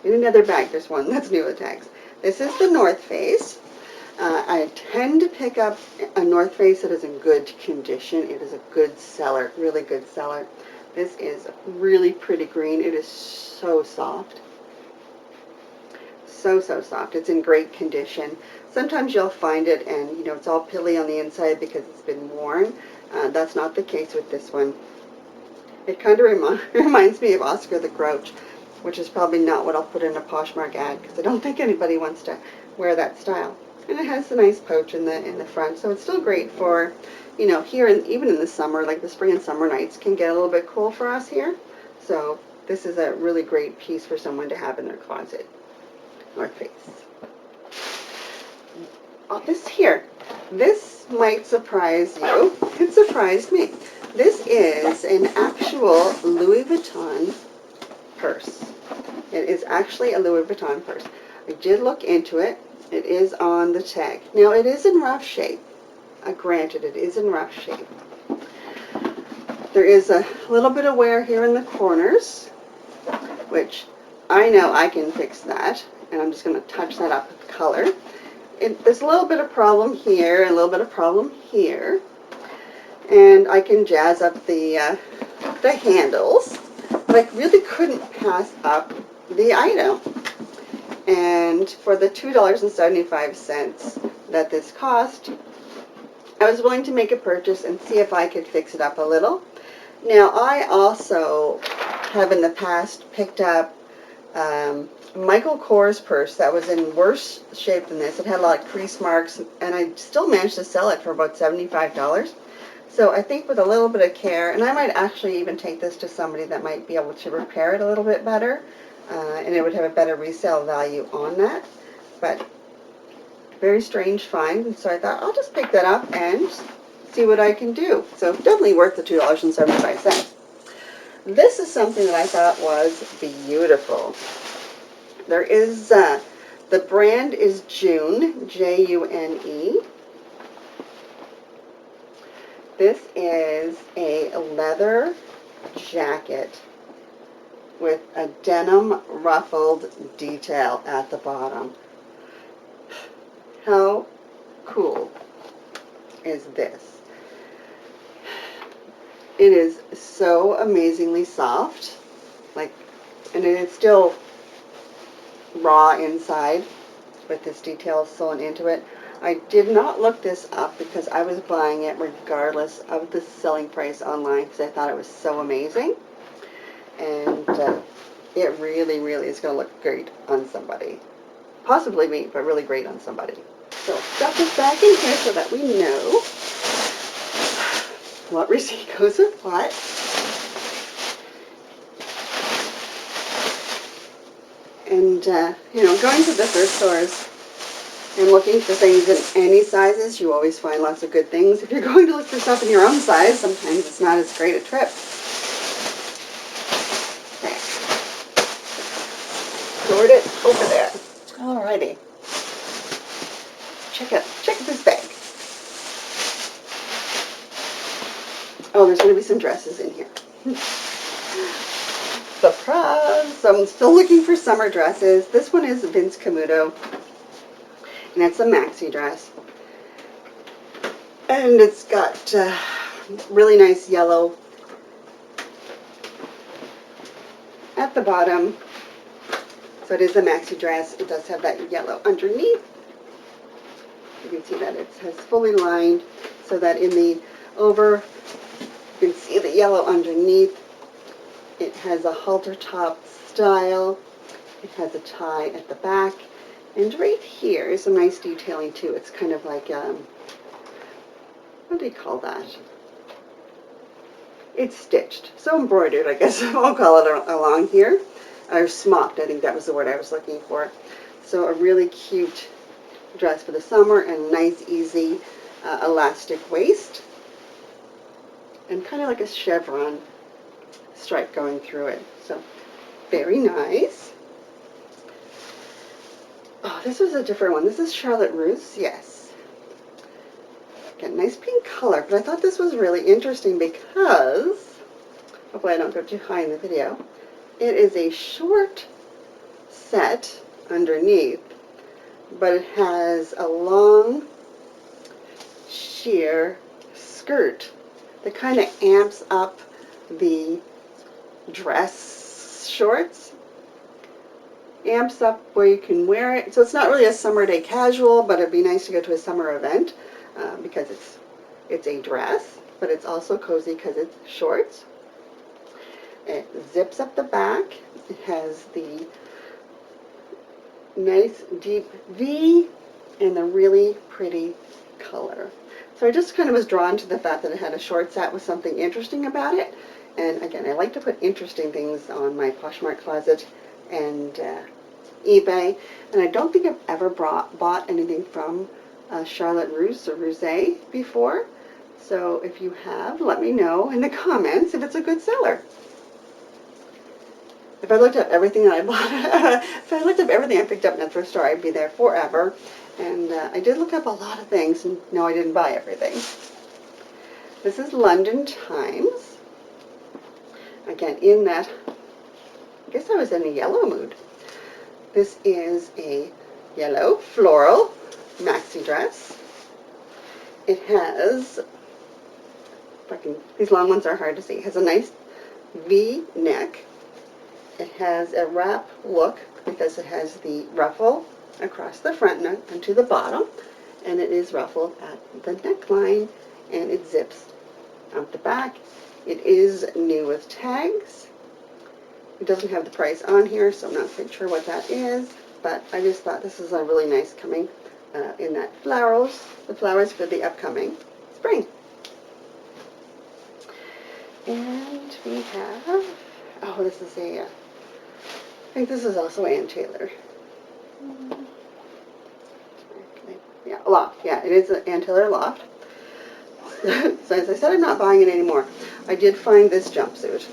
In another bag, there's one that's new with tags. This is the North Face. I tend to pick up a North Face that is in good condition. It is a good seller, really good seller. This is really pretty green. It is so soft. So soft. It's in great condition. Sometimes you'll find it and, it's all pilly on the inside because it's been worn. That's not the case with this one. It kind of reminds me of Oscar the Grouch, which is probably not what I'll put in a Poshmark ad, because I don't think anybody wants to wear that style. And it has a nice pouch in the front, so it's still great for, here, and even in the summer, like the spring and summer nights can get a little bit cool for us here. So this is a really great piece for someone to have in their closet. North Face. Oh, this might surprise you. It surprised me. This is an actual Louis Vuitton purse. It is actually a Louis Vuitton purse. I did look into it. It is on the tag. Now, it is in rough shape. Granted, it is in rough shape. There is a little bit of wear here in the corners, which I know I can fix that, and I'm just going to touch that up with color. There's a little bit of problem here, and a little bit of problem here, and I can jazz up the handles, but I really couldn't pass up the item. And for the $2.75 that this cost, I was willing to make a purchase and see if I could fix it up a little. Now, I also have in the past picked up Michael Kors purse that was in worse shape than this. It had a lot of crease marks, and I still managed to sell it for about $75. So I think with a little bit of care, and I might actually even take this to somebody that might be able to repair it a little bit better, and it would have a better resale value on that. But very strange find, and so I thought I'll just pick that up and see what I can do. So definitely worth the $2.75. This is something that I thought was beautiful. There is, the brand is June, June. This is a leather jacket with a denim ruffled detail at the bottom. How cool is this? It is so amazingly soft, like, and it is still raw inside with this detail sewn into it. I did not look this up because I was buying it regardless of the selling price online because I thought it was so amazing. And it really, really is going to look great on somebody. Possibly me, but really great on somebody. So stuff this back in here so that we know what receipt goes with what. And, you know, going to the thrift stores and looking for things in any sizes, you always find lots of good things. If you're going to look for stuff in your own size, sometimes it's not as great a trip. Okay. Stored it over there. Alrighty. Check this bag. Oh, there's going to be some dresses in here. Surprise! So I'm still looking for summer dresses. This one is Vince Camuto, and it's a maxi dress. And it's got really nice yellow at the bottom. So it is a maxi dress. It does have that yellow underneath. You can see that it has fully lined so that in the over, you can see the yellow underneath. It has a halter top style. It has a tie at the back. And right here is some nice detailing too. It's kind of like, what do you call that? It's stitched. So embroidered, I guess I'll call it along here. Or smocked, I think that was the word I was looking for. So a really cute dress for the summer and nice, easy, elastic waist. And kind of like a chevron stripe going through it. So very nice. Oh, this was a different one. This is Charlotte Russe, yes. Again, nice pink color, but I thought this was really interesting because, hopefully I don't go too high in the video, it is a short set underneath, but it has a long sheer skirt that kind of amps up the dress shorts. Amps up where you can wear it. So it's not really a summer day casual, but it'd be nice to go to a summer event because it's a dress, but it's also cozy because it's shorts. It zips up the back. It has the nice deep V and the really pretty color. So I just kind of was drawn to the fact that it had a short set with something interesting about it. And again, I like to put interesting things on my Poshmark closet and eBay. And I don't think I've ever bought anything from Charlotte Russe or Russe before. So if you have, let me know in the comments if it's a good seller. If I looked up everything that I bought, if I looked up everything I picked up in the thrift store, I'd be there forever. And I did look up a lot of things, and no, I didn't buy everything. This is London Times. Again, in that, I guess I was in a yellow mood. This is a yellow floral maxi dress. It has, these long ones are hard to see. It has a nice V neck. It has a wrap look because it has the ruffle across the front and to the bottom, and it is ruffled at the neckline, and it zips out the back. It is new with tags. It doesn't have the price on here, so I'm not quite sure what that is, but I just thought this is a really nice coming in that the flowers for the upcoming spring. And we have, oh, this is I think this is also Ann Taylor. Yeah, Loft. Yeah, it is an Ann Taylor Loft. So as I said, I'm not buying it anymore. I did find this jumpsuit.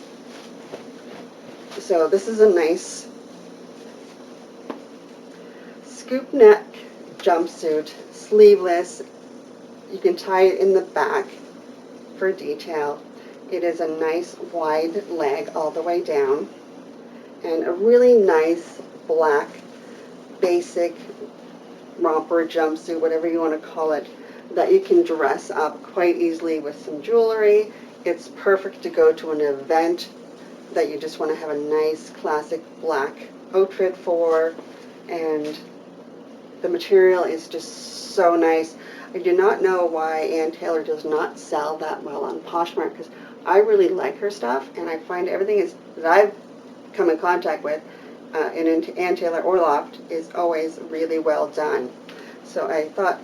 So this is a nice scoop neck jumpsuit, sleeveless. You can tie it in the back for detail. It is a nice wide leg all the way down, and a really nice black basic romper jumpsuit, whatever you want to call it, that you can dress up quite easily with some jewelry. It's perfect to go to an event that you just want to have a nice classic black outfit for, and the material is just so nice. I do not know why Ann Taylor does not sell that well on Poshmark, because I really like her stuff, and I find everything that I've come in contact with in Ann Taylor or Loft is always really well done. So I thought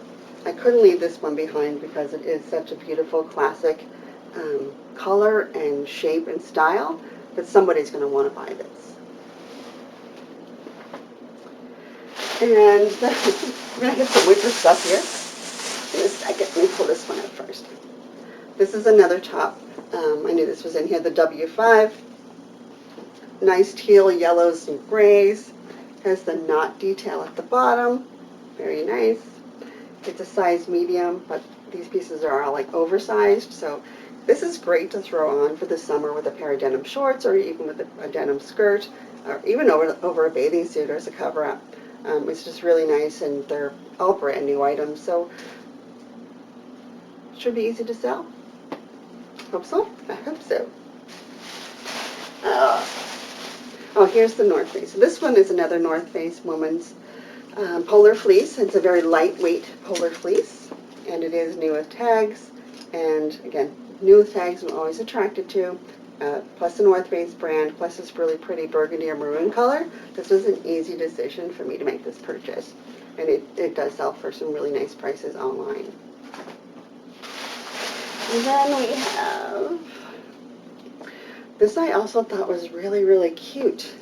I couldn't leave this one behind because it is such a beautiful classic color and shape and style that somebody's going to want to buy this. And I'm going to get some winter stuff here in a second. Let me pull this one out first. This is another top. I knew this was in here, the W5. Nice teal, yellows, and grays. Has the knot detail at the bottom. Very nice. It's a size medium, but these pieces are all like oversized, so this is great to throw on for the summer with a pair of denim shorts, or even with a denim skirt, or even over a bathing suit or as a cover-up. It's just really nice, and they're all brand new items, so it should be easy to sell. Hope so? I hope so. Oh, here's the North Face. So this one is another North Face woman's polar fleece. It's a very lightweight polar fleece, and it is new with tags. And again, new with tags I'm always attracted to. Plus the North Face brand, plus this really pretty burgundy or maroon color. This was an easy decision for me to make this purchase. And it does sell for some really nice prices online. And then we have, this I also thought was really, really cute.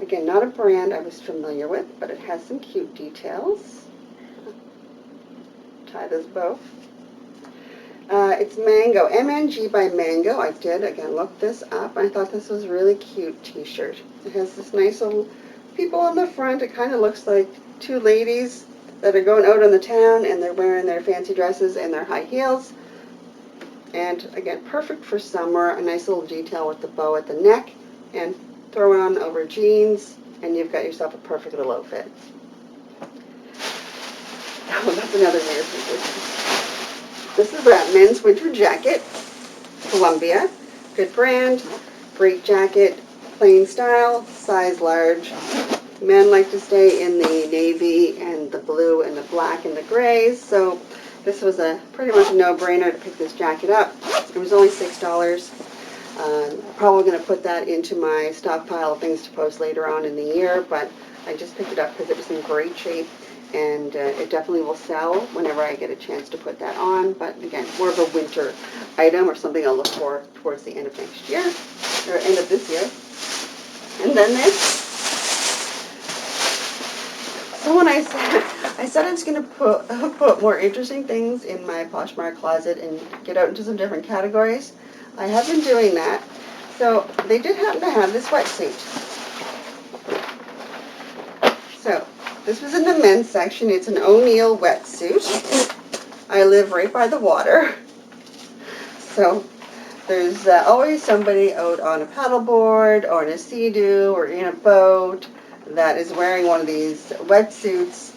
Again, not a brand I was familiar with, but it has some cute details. Tie this bow. It's Mango, MNG by Mango. I did, again, look this up. I thought this was a really cute t-shirt. It has this nice little people on the front. It kind of looks like two ladies that are going out in the town, and they're wearing their fancy dresses and their high heels. And again, perfect for summer. A nice little detail with the bow at the neck, and throw it on over jeans, and you've got yourself a perfect little outfit. Oh, that's another weird thing. This is a men's winter jacket, Columbia. Good brand, great jacket, plain style, size large. Men like to stay in the navy and the blue and the black and the grays, so this was a pretty much a no-brainer to pick this jacket up. It was only $6. I'm probably going to put that into my stockpile of things to post later on in the year, but I just picked it up because it was in great shape, and it definitely will sell whenever I get a chance to put that on. But again, more of a winter item or something I'll look for towards the end of next year, or end of this year. And then this. So when I said I was going to put more interesting things in my Poshmark closet and get out into some different categories, I have been doing that. So they did happen to have this wetsuit. So This was in the men's section. It's an O'Neill wetsuit. I live right by the water. So there's always somebody out on a paddleboard or in a sea-doo or in a boat that is wearing one of these wetsuits.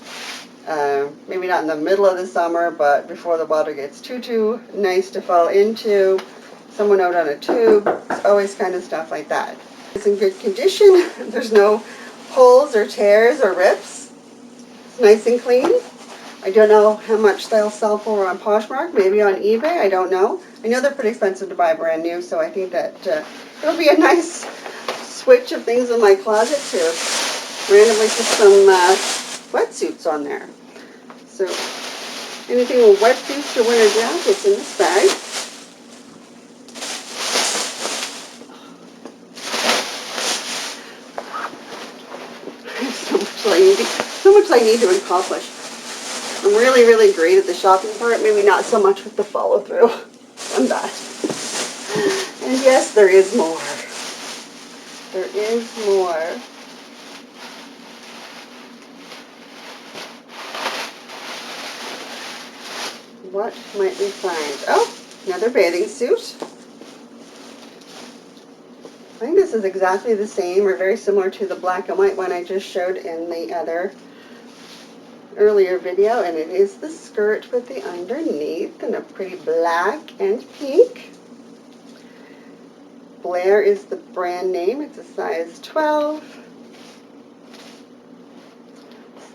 Maybe not in the middle of the summer, but before the water gets too nice to fall into. Someone out on a tube. It's always kind of stuff like that. It's in good condition. There's no holes or tears or rips. It's nice and clean. I don't know how much they'll sell for on Poshmark, maybe on eBay, I don't know. I know they're pretty expensive to buy brand new, so I think that it'll be a nice switch of things in my closet to randomly put some wetsuits on there. So anything with wetsuits or winter jackets in this bag. So much I need to accomplish. I'm really great at the shopping part, maybe not so much with the follow through on that. And yes, there is more. There is more. What might we find? Oh, another bathing suit. I think this is exactly the same or very similar to the black and white one I just showed in the other earlier video, and it is the skirt with the underneath in a pretty black and pink. Blair is the brand name. It's a size 12.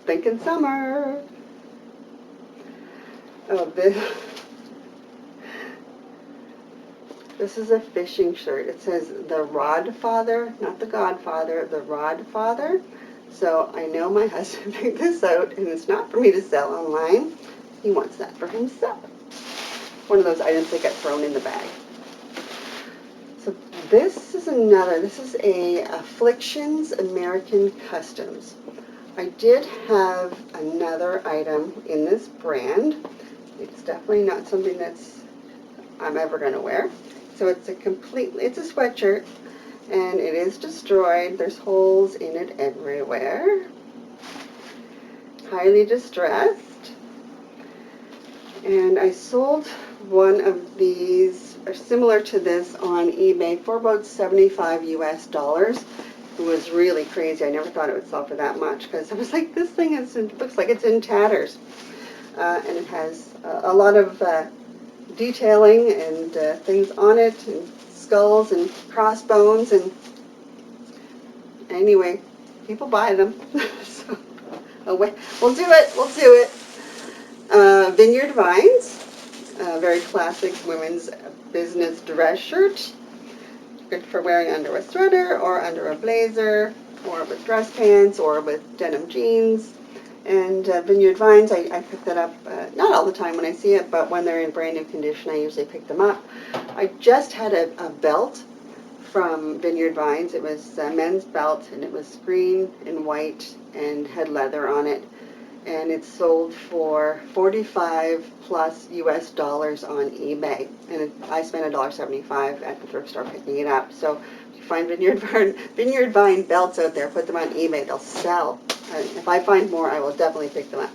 Thinking summer. Oh, this is a fishing shirt. It says the Rod Father, not the Godfather, the Rod Father. So I know my husband picked this out, and it's not for me to sell online. He wants that for himself. One of those items that get thrown in the bag. So this is a Afflictions American Customs. I did have another item in this brand. It's definitely not something I'm ever going to wear. So it's a sweatshirt. And it is destroyed. There's holes in it everywhere. Highly distressed. And I sold one of these, or similar to this, on eBay for about $75 US. It was really crazy. I never thought it would sell for that much, because I was like, this thing looks like it's in tatters. And it has a lot of detailing and things on it, and skulls and crossbones, and anyway, people buy them. So, we'll do it. Vineyard Vines, very classic women's business dress shirt. Good for wearing under a sweater or under a blazer, or with dress pants, or with denim jeans. And Vineyard Vines, I pick that up, not all the time when I see it, but when they're in brand new condition, I usually pick them up. I just had a belt from Vineyard Vines. It was a men's belt, and it was green and white and had leather on it. And it sold for $45 plus US on eBay. And I spent $1.75 at the thrift store picking it up. So if you find Vineyard Vine belts out there, put them on eBay, they'll sell. If I find more, I will definitely pick them up.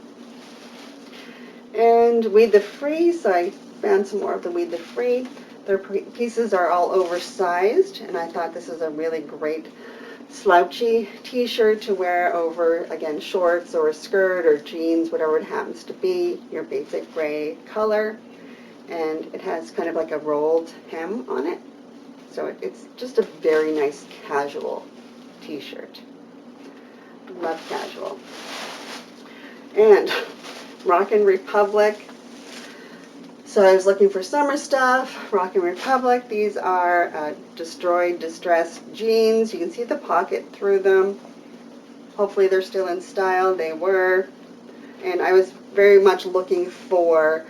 And Weed the Free, so I found some more of the Weed the Free. Their pieces are all oversized, and I thought this is a really great slouchy t-shirt to wear over, again, shorts or a skirt or jeans, whatever it happens to be, your basic gray color. And it has kind of like a rolled hem on it. So it's just a very nice casual t-shirt. Love casual. And Rockin' Republic. So I was looking for summer stuff. Rockin' Republic. These are destroyed, distressed jeans. You can see the pocket through them. Hopefully they're still in style. They were. And I was very much looking for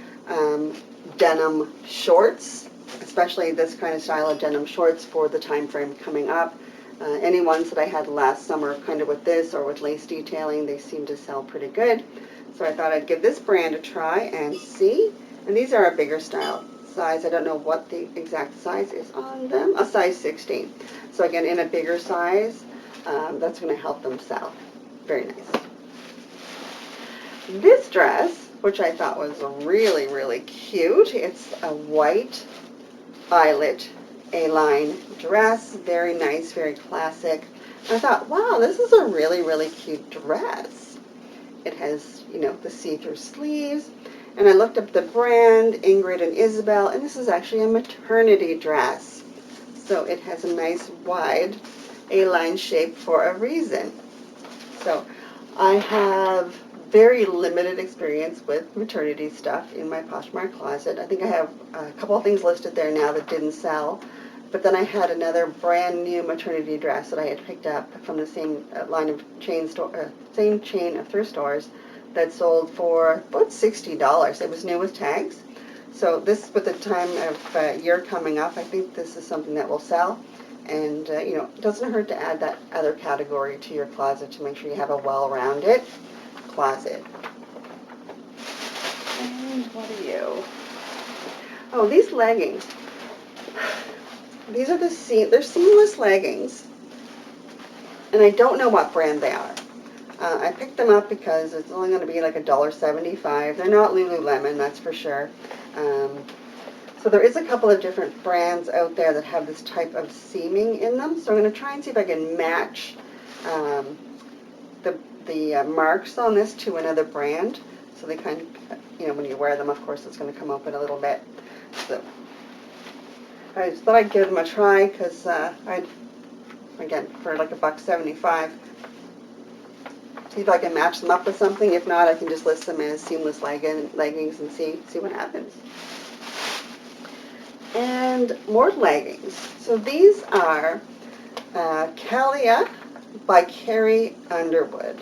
denim shorts, especially this kind of style of denim shorts for the time frame coming up. Any ones that I had last summer, kind of with this or with lace detailing, they seem to sell pretty good. So I thought I'd give this brand a try and see. And these are a bigger style size. I don't know what the exact size is on them. A size 16. So again, in a bigger size, that's going to help them sell. Very nice. this dress, which I thought was really, really cute. It's a white eyelet A-line dress. Very nice, very classic. And I thought, wow, this is a really, really cute dress. It has, you know, the see-through sleeves. And I looked up the brand, Ingrid and Isabel, and this is actually a maternity dress. So it has a nice wide A-line shape for a reason. So I have very limited experience with maternity stuff in my Poshmark closet. I think I have a couple of things listed there now that didn't sell. But then I had another brand new maternity dress that I had picked up from the same line of same chain of thrift stores that sold for about $60. It was new with tags. So this, with the time of year coming up, I think this is something that will sell. And, you know, it doesn't hurt to add that other category to your closet to make sure you have a well-rounded closet. And what are you? Oh, these leggings. These are they're seamless leggings. And I don't know what brand they are. I picked them up because it's only going to be like $1.75. They're not Lululemon, that's for sure. So there is a couple of different brands out there that have this type of seaming in them. So I'm going to try and see if I can match the marks on this to another brand. So they kind of, you know, when you wear them, of course, it's going to come open a little bit. So I just thought I'd give them a try because again, for like $1.75. See if I can match them up with something. If not, I can just list them as seamless leggings and see what happens. And more leggings. So these are Calia by Carrie Underwood.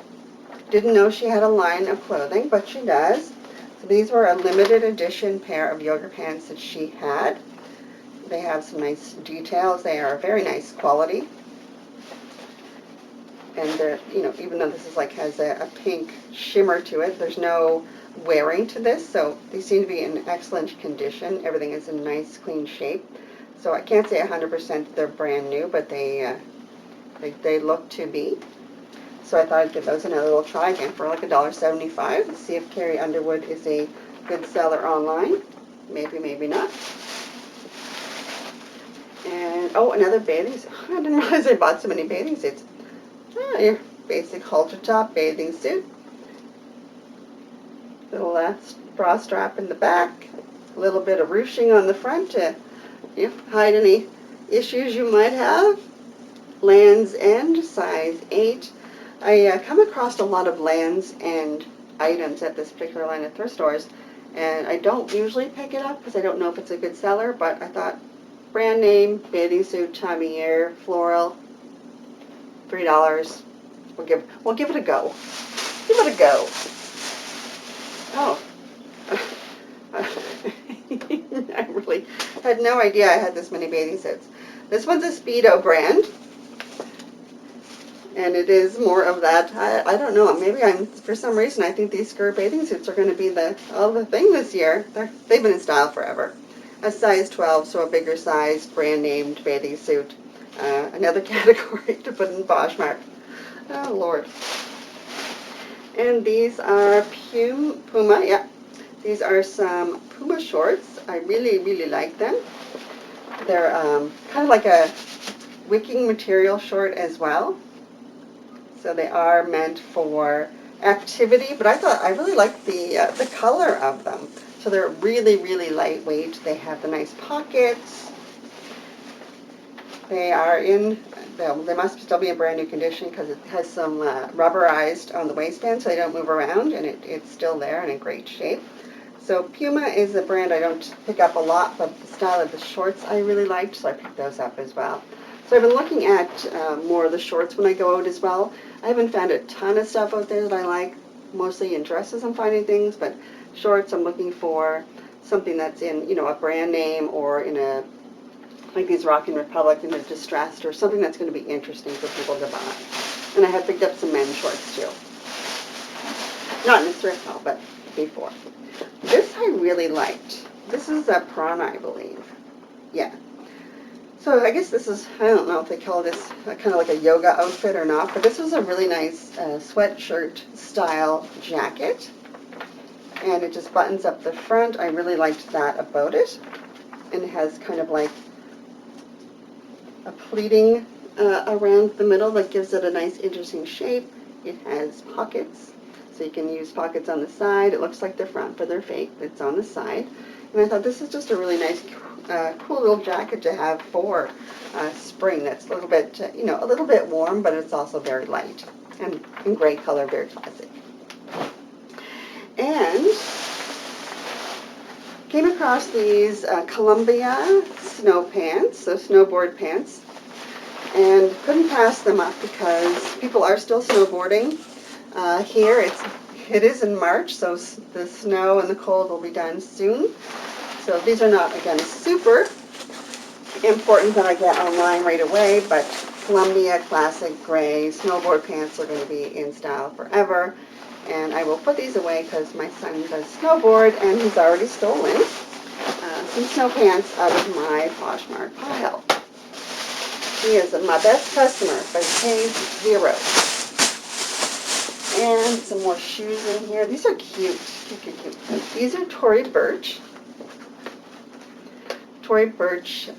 Didn't know she had a line of clothing, but she does. So these were a limited edition pair of yoga pants that she had. They have some nice details. They are very nice quality. And they're, you know, even though this is like has a pink shimmer to it, there's no wearing to this, so they seem to be in excellent condition. Everything is in nice, clean shape. So I can't say 100% they're brand new, but they look to be. So I thought I'd give those another little try again for like $1.75. Let's see if Carrie Underwood is a good seller online. Maybe, maybe not. And, oh, another bathing suit. I didn't realize I bought so many bathing suits. Your basic halter top bathing suit. Little bra strap in the back. A little bit of ruching on the front to hide any issues you might have. Land's End, size 8. I come across a lot of Land's End items at this particular line of thrift stores, and I don't usually pick it up because I don't know if it's a good seller, but I thought brand name, bathing suit, time of year, floral, $3. We'll give it a go. Give it a go. Oh. I really had no idea I had this many bathing suits. This one's a Speedo brand. And it is more of that, I don't know, maybe for some reason, I think these skirt bathing suits are going to be the thing this year. They've been in style forever. A size 12, so a bigger size, brand named bathing suit. Another category to put in Poshmark. Oh, Lord. And these are Puma, yeah. These are some Puma shorts. I really, really like them. They're kind of like a wicking material short as well. So they are meant for activity, but I really like the color of them. So they're really, really lightweight. They have the nice pockets. They are they must still be in brand new condition because it has some rubberized on the waistband so they don't move around, and it's still there and in great shape. So Puma is a brand I don't pick up a lot, but the style of the shorts I really liked, so I picked those up as well. So I've been looking at more of the shorts when I go out as well. I haven't found a ton of stuff out there that I like, mostly in dresses I'm finding things, but shorts I'm looking for something that's in, a brand name or in a, like these Rockin' Republic in a distressed or something that's going to be interesting for people to buy. And I have picked up some men's shorts too. Not in a thrift haul, but before. This I really liked. This is a prawn, I believe. Yeah. So I guess this is, I don't know if they call this kind of like a yoga outfit or not, but this was a really nice sweatshirt style jacket. and it just buttons up the front. I really liked that about it. And it has kind of like a pleating around the middle that gives it a nice interesting shape. It has pockets, so you can use pockets on the side. It looks like the front, but they're fake. It's on the side. And I thought this is just a really nice, cool little jacket to have for spring. That's a little bit, you know, a little bit warm, but it's also very light and in gray color, very classic. And came across these Columbia snow pants, so snowboard pants, and couldn't pass them up because people are still snowboarding. Here it is in March, so the snow and the cold will be done soon. So these are not, again, super important that I get online right away, but Columbia classic gray snowboard pants are going to be in style forever. And I will put these away because my son does snowboard and he's already stolen some snow pants out of my Poshmark pile. He is my best customer, but he pays 0. And some more shoes in here. These are cute. Cute. These are Tory Burch wedge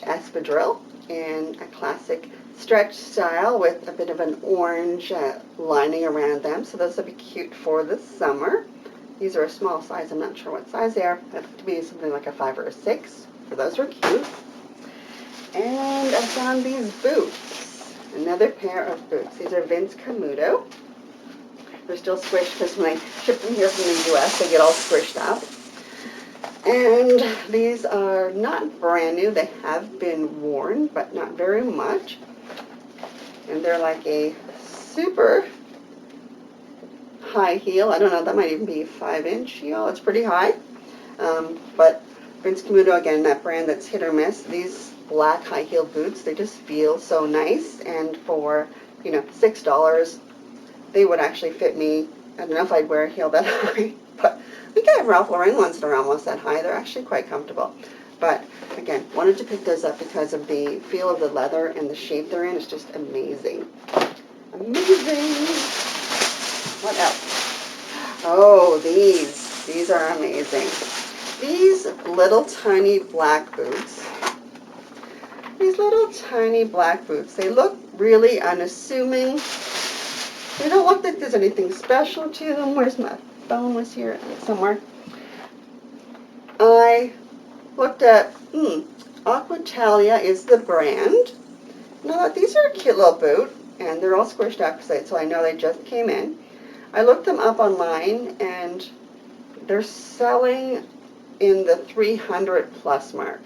espadrille in a classic stretch style with a bit of an orange lining around them. So those will be cute for the summer. These are a small size. I'm not sure what size they are. They have to be something like a 5 or a 6. So those are cute. And I found these boots. Another pair of boots. These are Vince Camuto. They're still squished because when I ship them here from the US, they get all squished up. And these are not brand new. They have been worn, but not very much. And they're like a super high heel. I don't know, that might even be a 5-inch heel. It's pretty high. But Vince Camuto, again, that brand that's hit or miss. These black high heel boots, they just feel so nice. And for, you know, $6, they would actually fit me. I don't know if I'd wear a heel that high, but I think I have Ralph Lauren ones that are almost that high. They're actually quite comfortable. But again, wanted to pick those up because of the feel of the leather and the shape they're in. It's just amazing. Amazing. What else? Oh, these are amazing. These little tiny black boots. These little tiny black boots. They look really unassuming. They don't look like there's anything special to them. Where's my phone? Was here somewhere. I looked at, Aquitalia is the brand. And I thought, these are a cute little boot. And they're all squished up, so I know they just came in. I looked them up online, and they're selling in the 300 plus mark.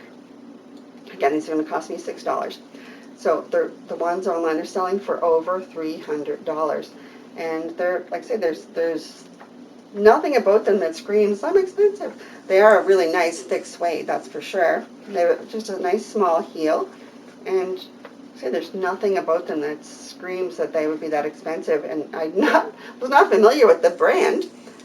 Again, these are going to cost me $6. So the ones online are selling for over $300. And they're, like I say, there's nothing about them that screams, I'm expensive. They are a really nice thick suede, that's for sure. They're just a nice small heel. And say there's nothing about them that screams that they would be that expensive. And I was not familiar with the brand.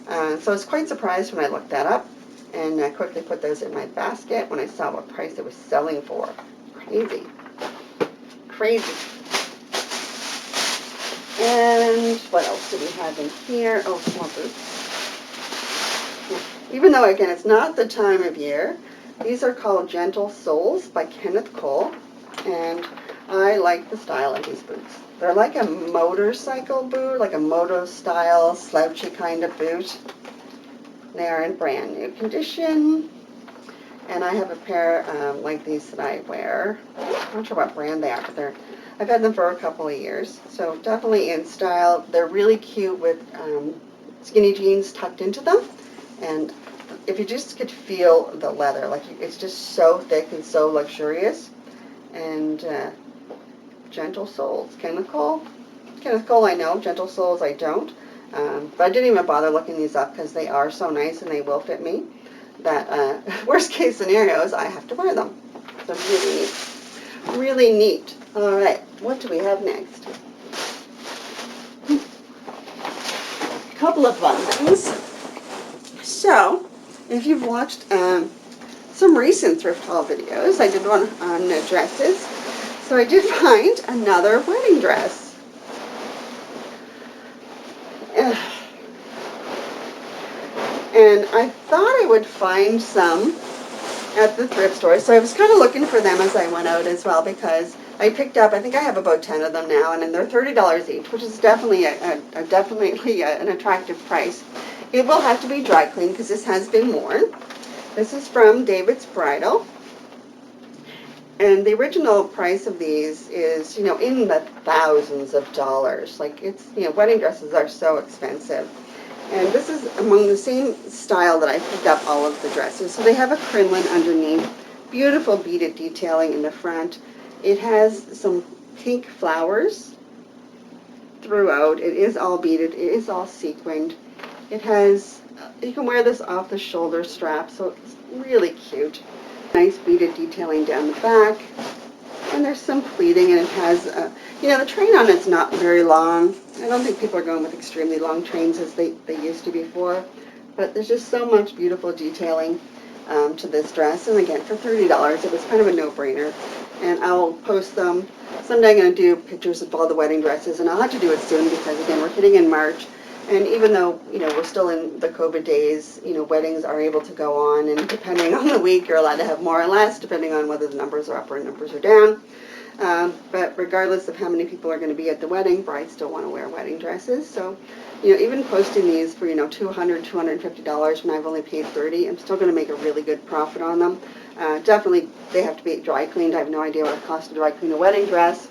So I was quite surprised when I looked that up. And I quickly put those in my basket when I saw what price it was selling for. Crazy. Crazy. And what else do we have in here? Oh, small boots. Even though, again, it's not the time of year, these are called Gentle Soles by Kenneth Cole. And I like the style of these boots. They're like a motorcycle boot, like a moto-style, slouchy kind of boot. They are in brand new condition. And I have a pair like these that I wear. I'm not sure what brand they are, but I've had them for a couple of years. So definitely in style. They're really cute with skinny jeans tucked into them. And if you just could feel the leather, like it's just so thick and so luxurious. And Gentle Soles. Kenneth Cole I know. Gentle Soles I don't. But I didn't even bother looking these up because they are so nice and they will fit me. That worst case scenario is I have to wear them. So really neat. Really neat. All right, what do we have next? A couple of fun things. So, if you've watched some recent thrift haul videos, I did one on dresses. So I did find another wedding dress. I thought I would find some at the thrift store, so I was kind of looking for them as I went out as well, because I picked up, I think I have about 10 of them now, and they're $30 each, which is definitely an attractive price. It will have to be dry cleaned because this has been worn. This is from David's Bridal. And the original price of these is, you know, in the thousands of dollars. Like, it's, you know, wedding dresses are so expensive. And this is among the same style that I picked up all of the dresses. So they have a crinoline underneath, beautiful beaded detailing in the front. It has some pink flowers throughout. It is all beaded. It is all sequined. It has, you can wear this off the shoulder strap, so it's really cute. Nice beaded detailing down the back. And there's some pleating, and it has, you know, the train on it's not very long. I don't think people are going with extremely long trains as they used to before. But there's just so much beautiful detailing to this dress. And again, for $30, it was kind of a no-brainer. And I'll post them. Someday I'm going to do pictures of all the wedding dresses, and I'll have to do it soon because, again, we're hitting in March. And even though, you know, we're still in the COVID days, you know, weddings are able to go on, and depending on the week, you're allowed to have more or less, depending on whether the numbers are up or numbers are down. But regardless of how many people are going to be at the wedding, brides still want to wear wedding dresses. So, you know, even posting these for, you know, $200, $250 when I've only paid $30, I'm still going to make a really good profit on them. Definitely, they have to be dry cleaned. I have no idea what it costs to dry clean a wedding dress,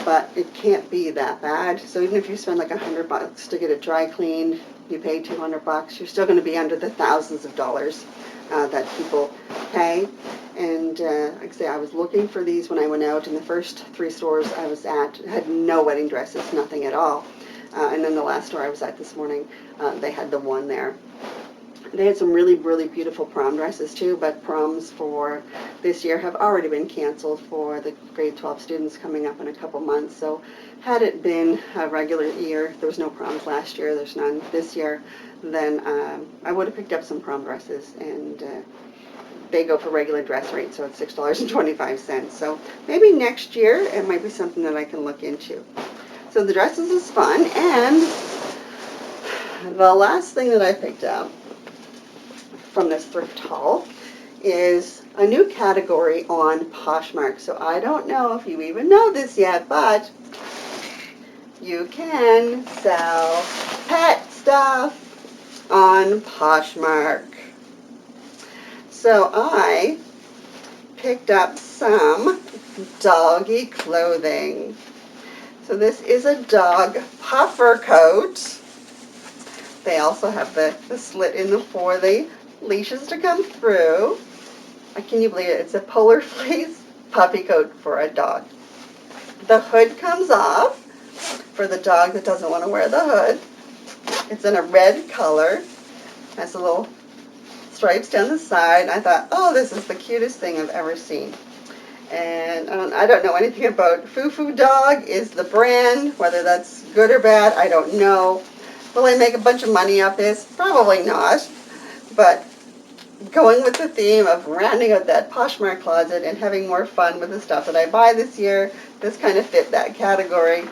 but it can't be that bad. So even if you spend like $100 to get it dry cleaned, you pay $200, you're still going to be under the thousands of dollars that people pay. And like I say, I was looking for these when I went out, and the first 3 stores I was at had no wedding dresses, nothing at all. And then the last store I was at this morning, they had the one there. They had some really, really beautiful prom dresses too, but proms for this year have already been canceled for the grade 12 students coming up in a couple months. So had it been a regular year, there was no proms last year, there's none this year, then I would have picked up some prom dresses, and they go for regular dress rate, so it's $6.25. So maybe next year it might be something that I can look into. So the dresses is fun, and the last thing that I picked up from this thrift haul is a new category on Poshmark. So I don't know if you even know this yet, but you can sell pet stuff on Poshmark. So I picked up some doggy clothing. So this is a dog puffer coat. They also have the slit in for the leashes to come through. Can you believe it? It's a polar fleece puppy coat for a dog. The hood comes off for the dog that doesn't want to wear the hood. It's in a red color. Has a little stripes down the side. I thought, oh, this is the cutest thing I've ever seen. And I don't know anything about Foo Dog is the brand. Whether that's good or bad, I don't know. Will I make a bunch of money off this? Probably not. But going with the theme of rounding out that Poshmark closet and having more fun with the stuff that I buy this year, this kind of fit that category.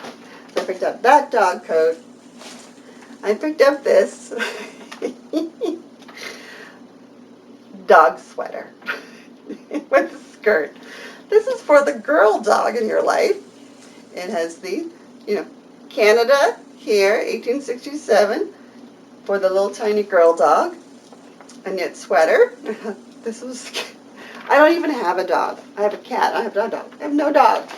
So I picked up that dog coat. I picked up this dog sweater with a skirt. This is for the girl dog in your life. It has the, you know, Canada here, 1867, for the little tiny girl dog. A knit sweater. This was, I don't even have a dog. I have a cat. I have no dog. I have no dog.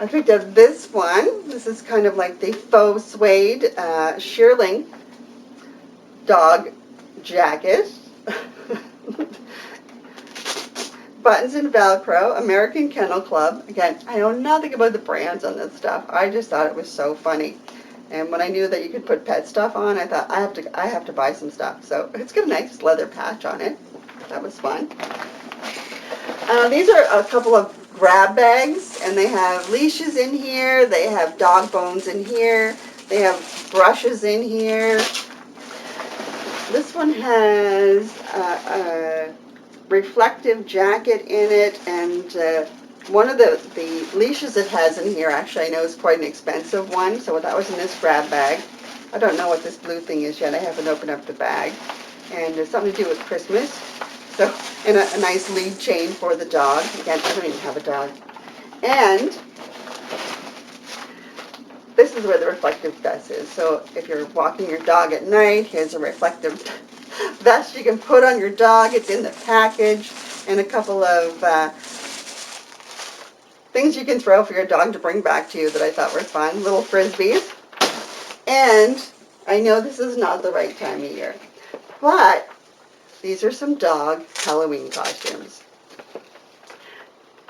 I picked up this one. This is kind of like the faux suede shearling dog jacket. Buttons and Velcro, American Kennel Club. Again, I know nothing about the brands on this stuff. I just thought it was so funny. And when I knew that you could put pet stuff on, I thought I have to buy some stuff. So it's got a nice leather patch on it. That was fun. These are a couple of grab bags, and they have leashes in here. They have dog bones in here. They have brushes in here. This one has a reflective jacket in it, and one of the leashes it has in here, actually I know is quite an expensive one, so that was in this grab bag. I don't know what this blue thing is yet. I haven't opened up the bag. And it's something to do with Christmas. So, and a nice lead chain for the dog. Again, I don't even have a dog. And this is where the reflective vest is. So if you're walking your dog at night, here's a reflective vest you can put on your dog. It's in the package. And a couple of things you can throw for your dog to bring back to you that I thought were fun. Little frisbees. And I know this is not the right time of year, but these are some dog Halloween costumes.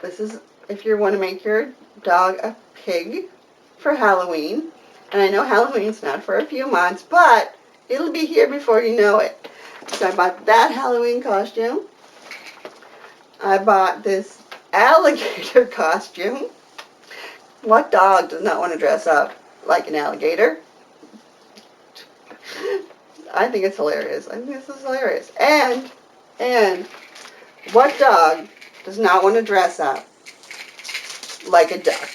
This is if you want to make your dog a pig for Halloween. And I know Halloween's not for a few months, but it'll be here before you know it. So I bought that Halloween costume. I bought this alligator costume. What dog does not want to dress up like an alligator? I think it's hilarious. I think this is hilarious. And what dog does not want to dress up like a duck?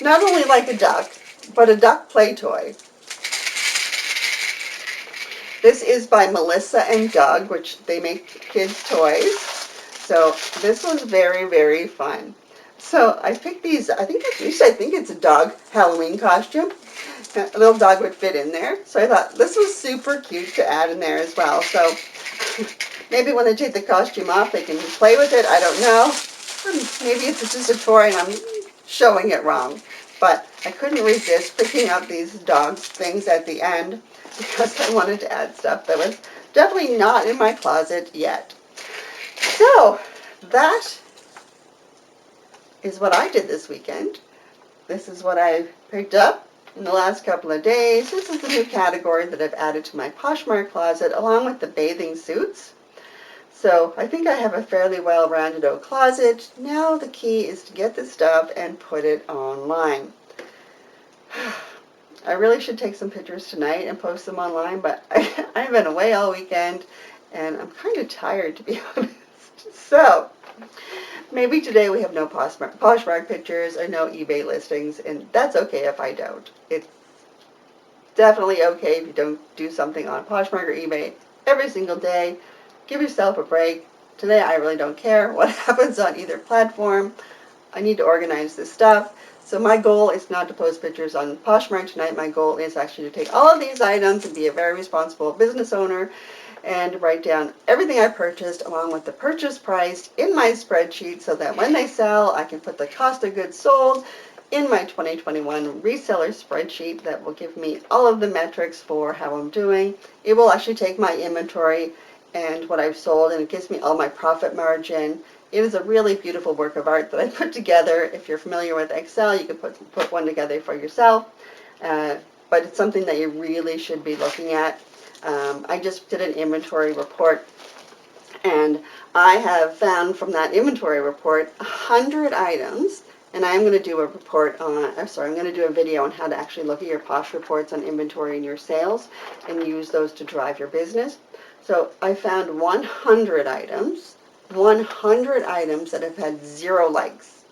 Not only like a duck, but a duck play toy. This is by Melissa and Doug, which they make kids' toys. So this was very, very fun. So I picked these, I think it's a dog Halloween costume. A little dog would fit in there. So I thought this was super cute to add in there as well. So maybe when they take the costume off, they can play with it. I don't know. Maybe it's just a toy and I'm showing it wrong. But I couldn't resist picking up these dog things at the end because I wanted to add stuff that was definitely not in my closet yet. So that is what I did this weekend. This is what I picked up in the last couple of days. This is the new category that I've added to my Poshmark closet along with the bathing suits. So I think I have a fairly well-rounded out closet. Now the key is to get this stuff and put it online. I really should take some pictures tonight and post them online, but I've been away all weekend and I'm kind of tired, to be honest. So maybe today we have no Poshmark pictures or no eBay listings, and that's okay if I don't. It's definitely okay if you don't do something on Poshmark or eBay every single day. Give yourself a break. Today I really don't care what happens on either platform. I need to organize this stuff. So my goal is not to post pictures on Poshmark tonight. My goal is actually to take all of these items and be a very responsible business owner and write down everything I purchased along with the purchase price in my spreadsheet so that when they sell, I can put the cost of goods sold in my 2021 reseller spreadsheet that will give me all of the metrics for how I'm doing. It will actually take my inventory and what I've sold, and it gives me all my profit margin. It is a really beautiful work of art that I put together. If you're familiar with Excel, you can put one together for yourself. But it's something that you really should be looking at. I just did an inventory report, and I have found from that inventory report 100 items, and I'm going to do a report on, I'm going to do a video on how to actually look at your Posh reports on inventory and your sales and use those to drive your business. So I found 100 items that have had 0 likes.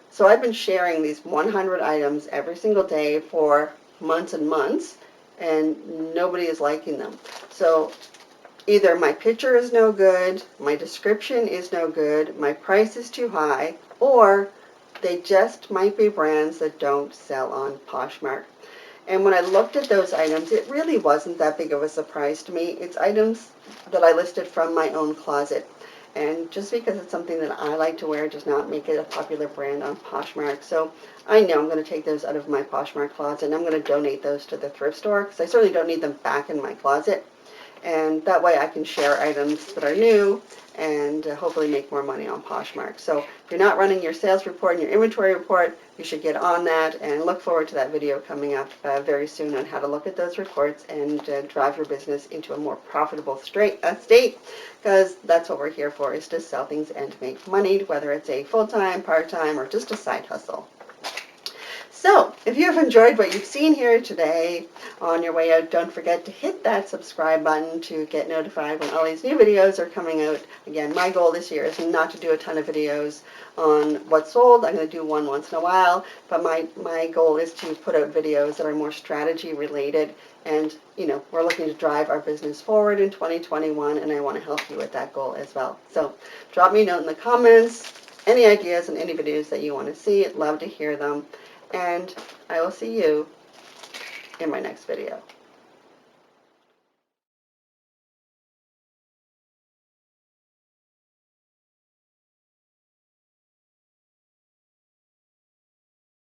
So I've been sharing these 100 items every single day for months and months, and nobody is liking them. So either my picture is no good, my description is no good, my price is too high, or they just might be brands that don't sell on Poshmark. And when I looked at those items, it really wasn't that big of a surprise to me. It's items that I listed from my own closet. And just because it's something that I like to wear does not make it a popular brand on Poshmark. So I know I'm going to take those out of my Poshmark closet and I'm going to donate those to the thrift store because I certainly don't need them back in my closet. And that way I can share items that are new and hopefully make more money on Poshmark. So if you're not running your sales report and your inventory report, you should get on that and look forward to that video coming up very soon on how to look at those reports and drive your business into a more profitable state, because that's what we're here for, is to sell things and make money, whether it's a full-time, part-time, or just a side hustle. So, if you've enjoyed what you've seen here today, on your way out, don't forget to hit that subscribe button to get notified when all these new videos are coming out. Again, my goal this year is not to do a ton of videos on what's sold. I'm going to do one once in a while, but my goal is to put out videos that are more strategy related, and we're looking to drive our business forward in 2021, and I want to help you with that goal as well. So drop me a note in the comments, any ideas and any videos that you want to see. I'd love to hear them. And I will see you in my next video.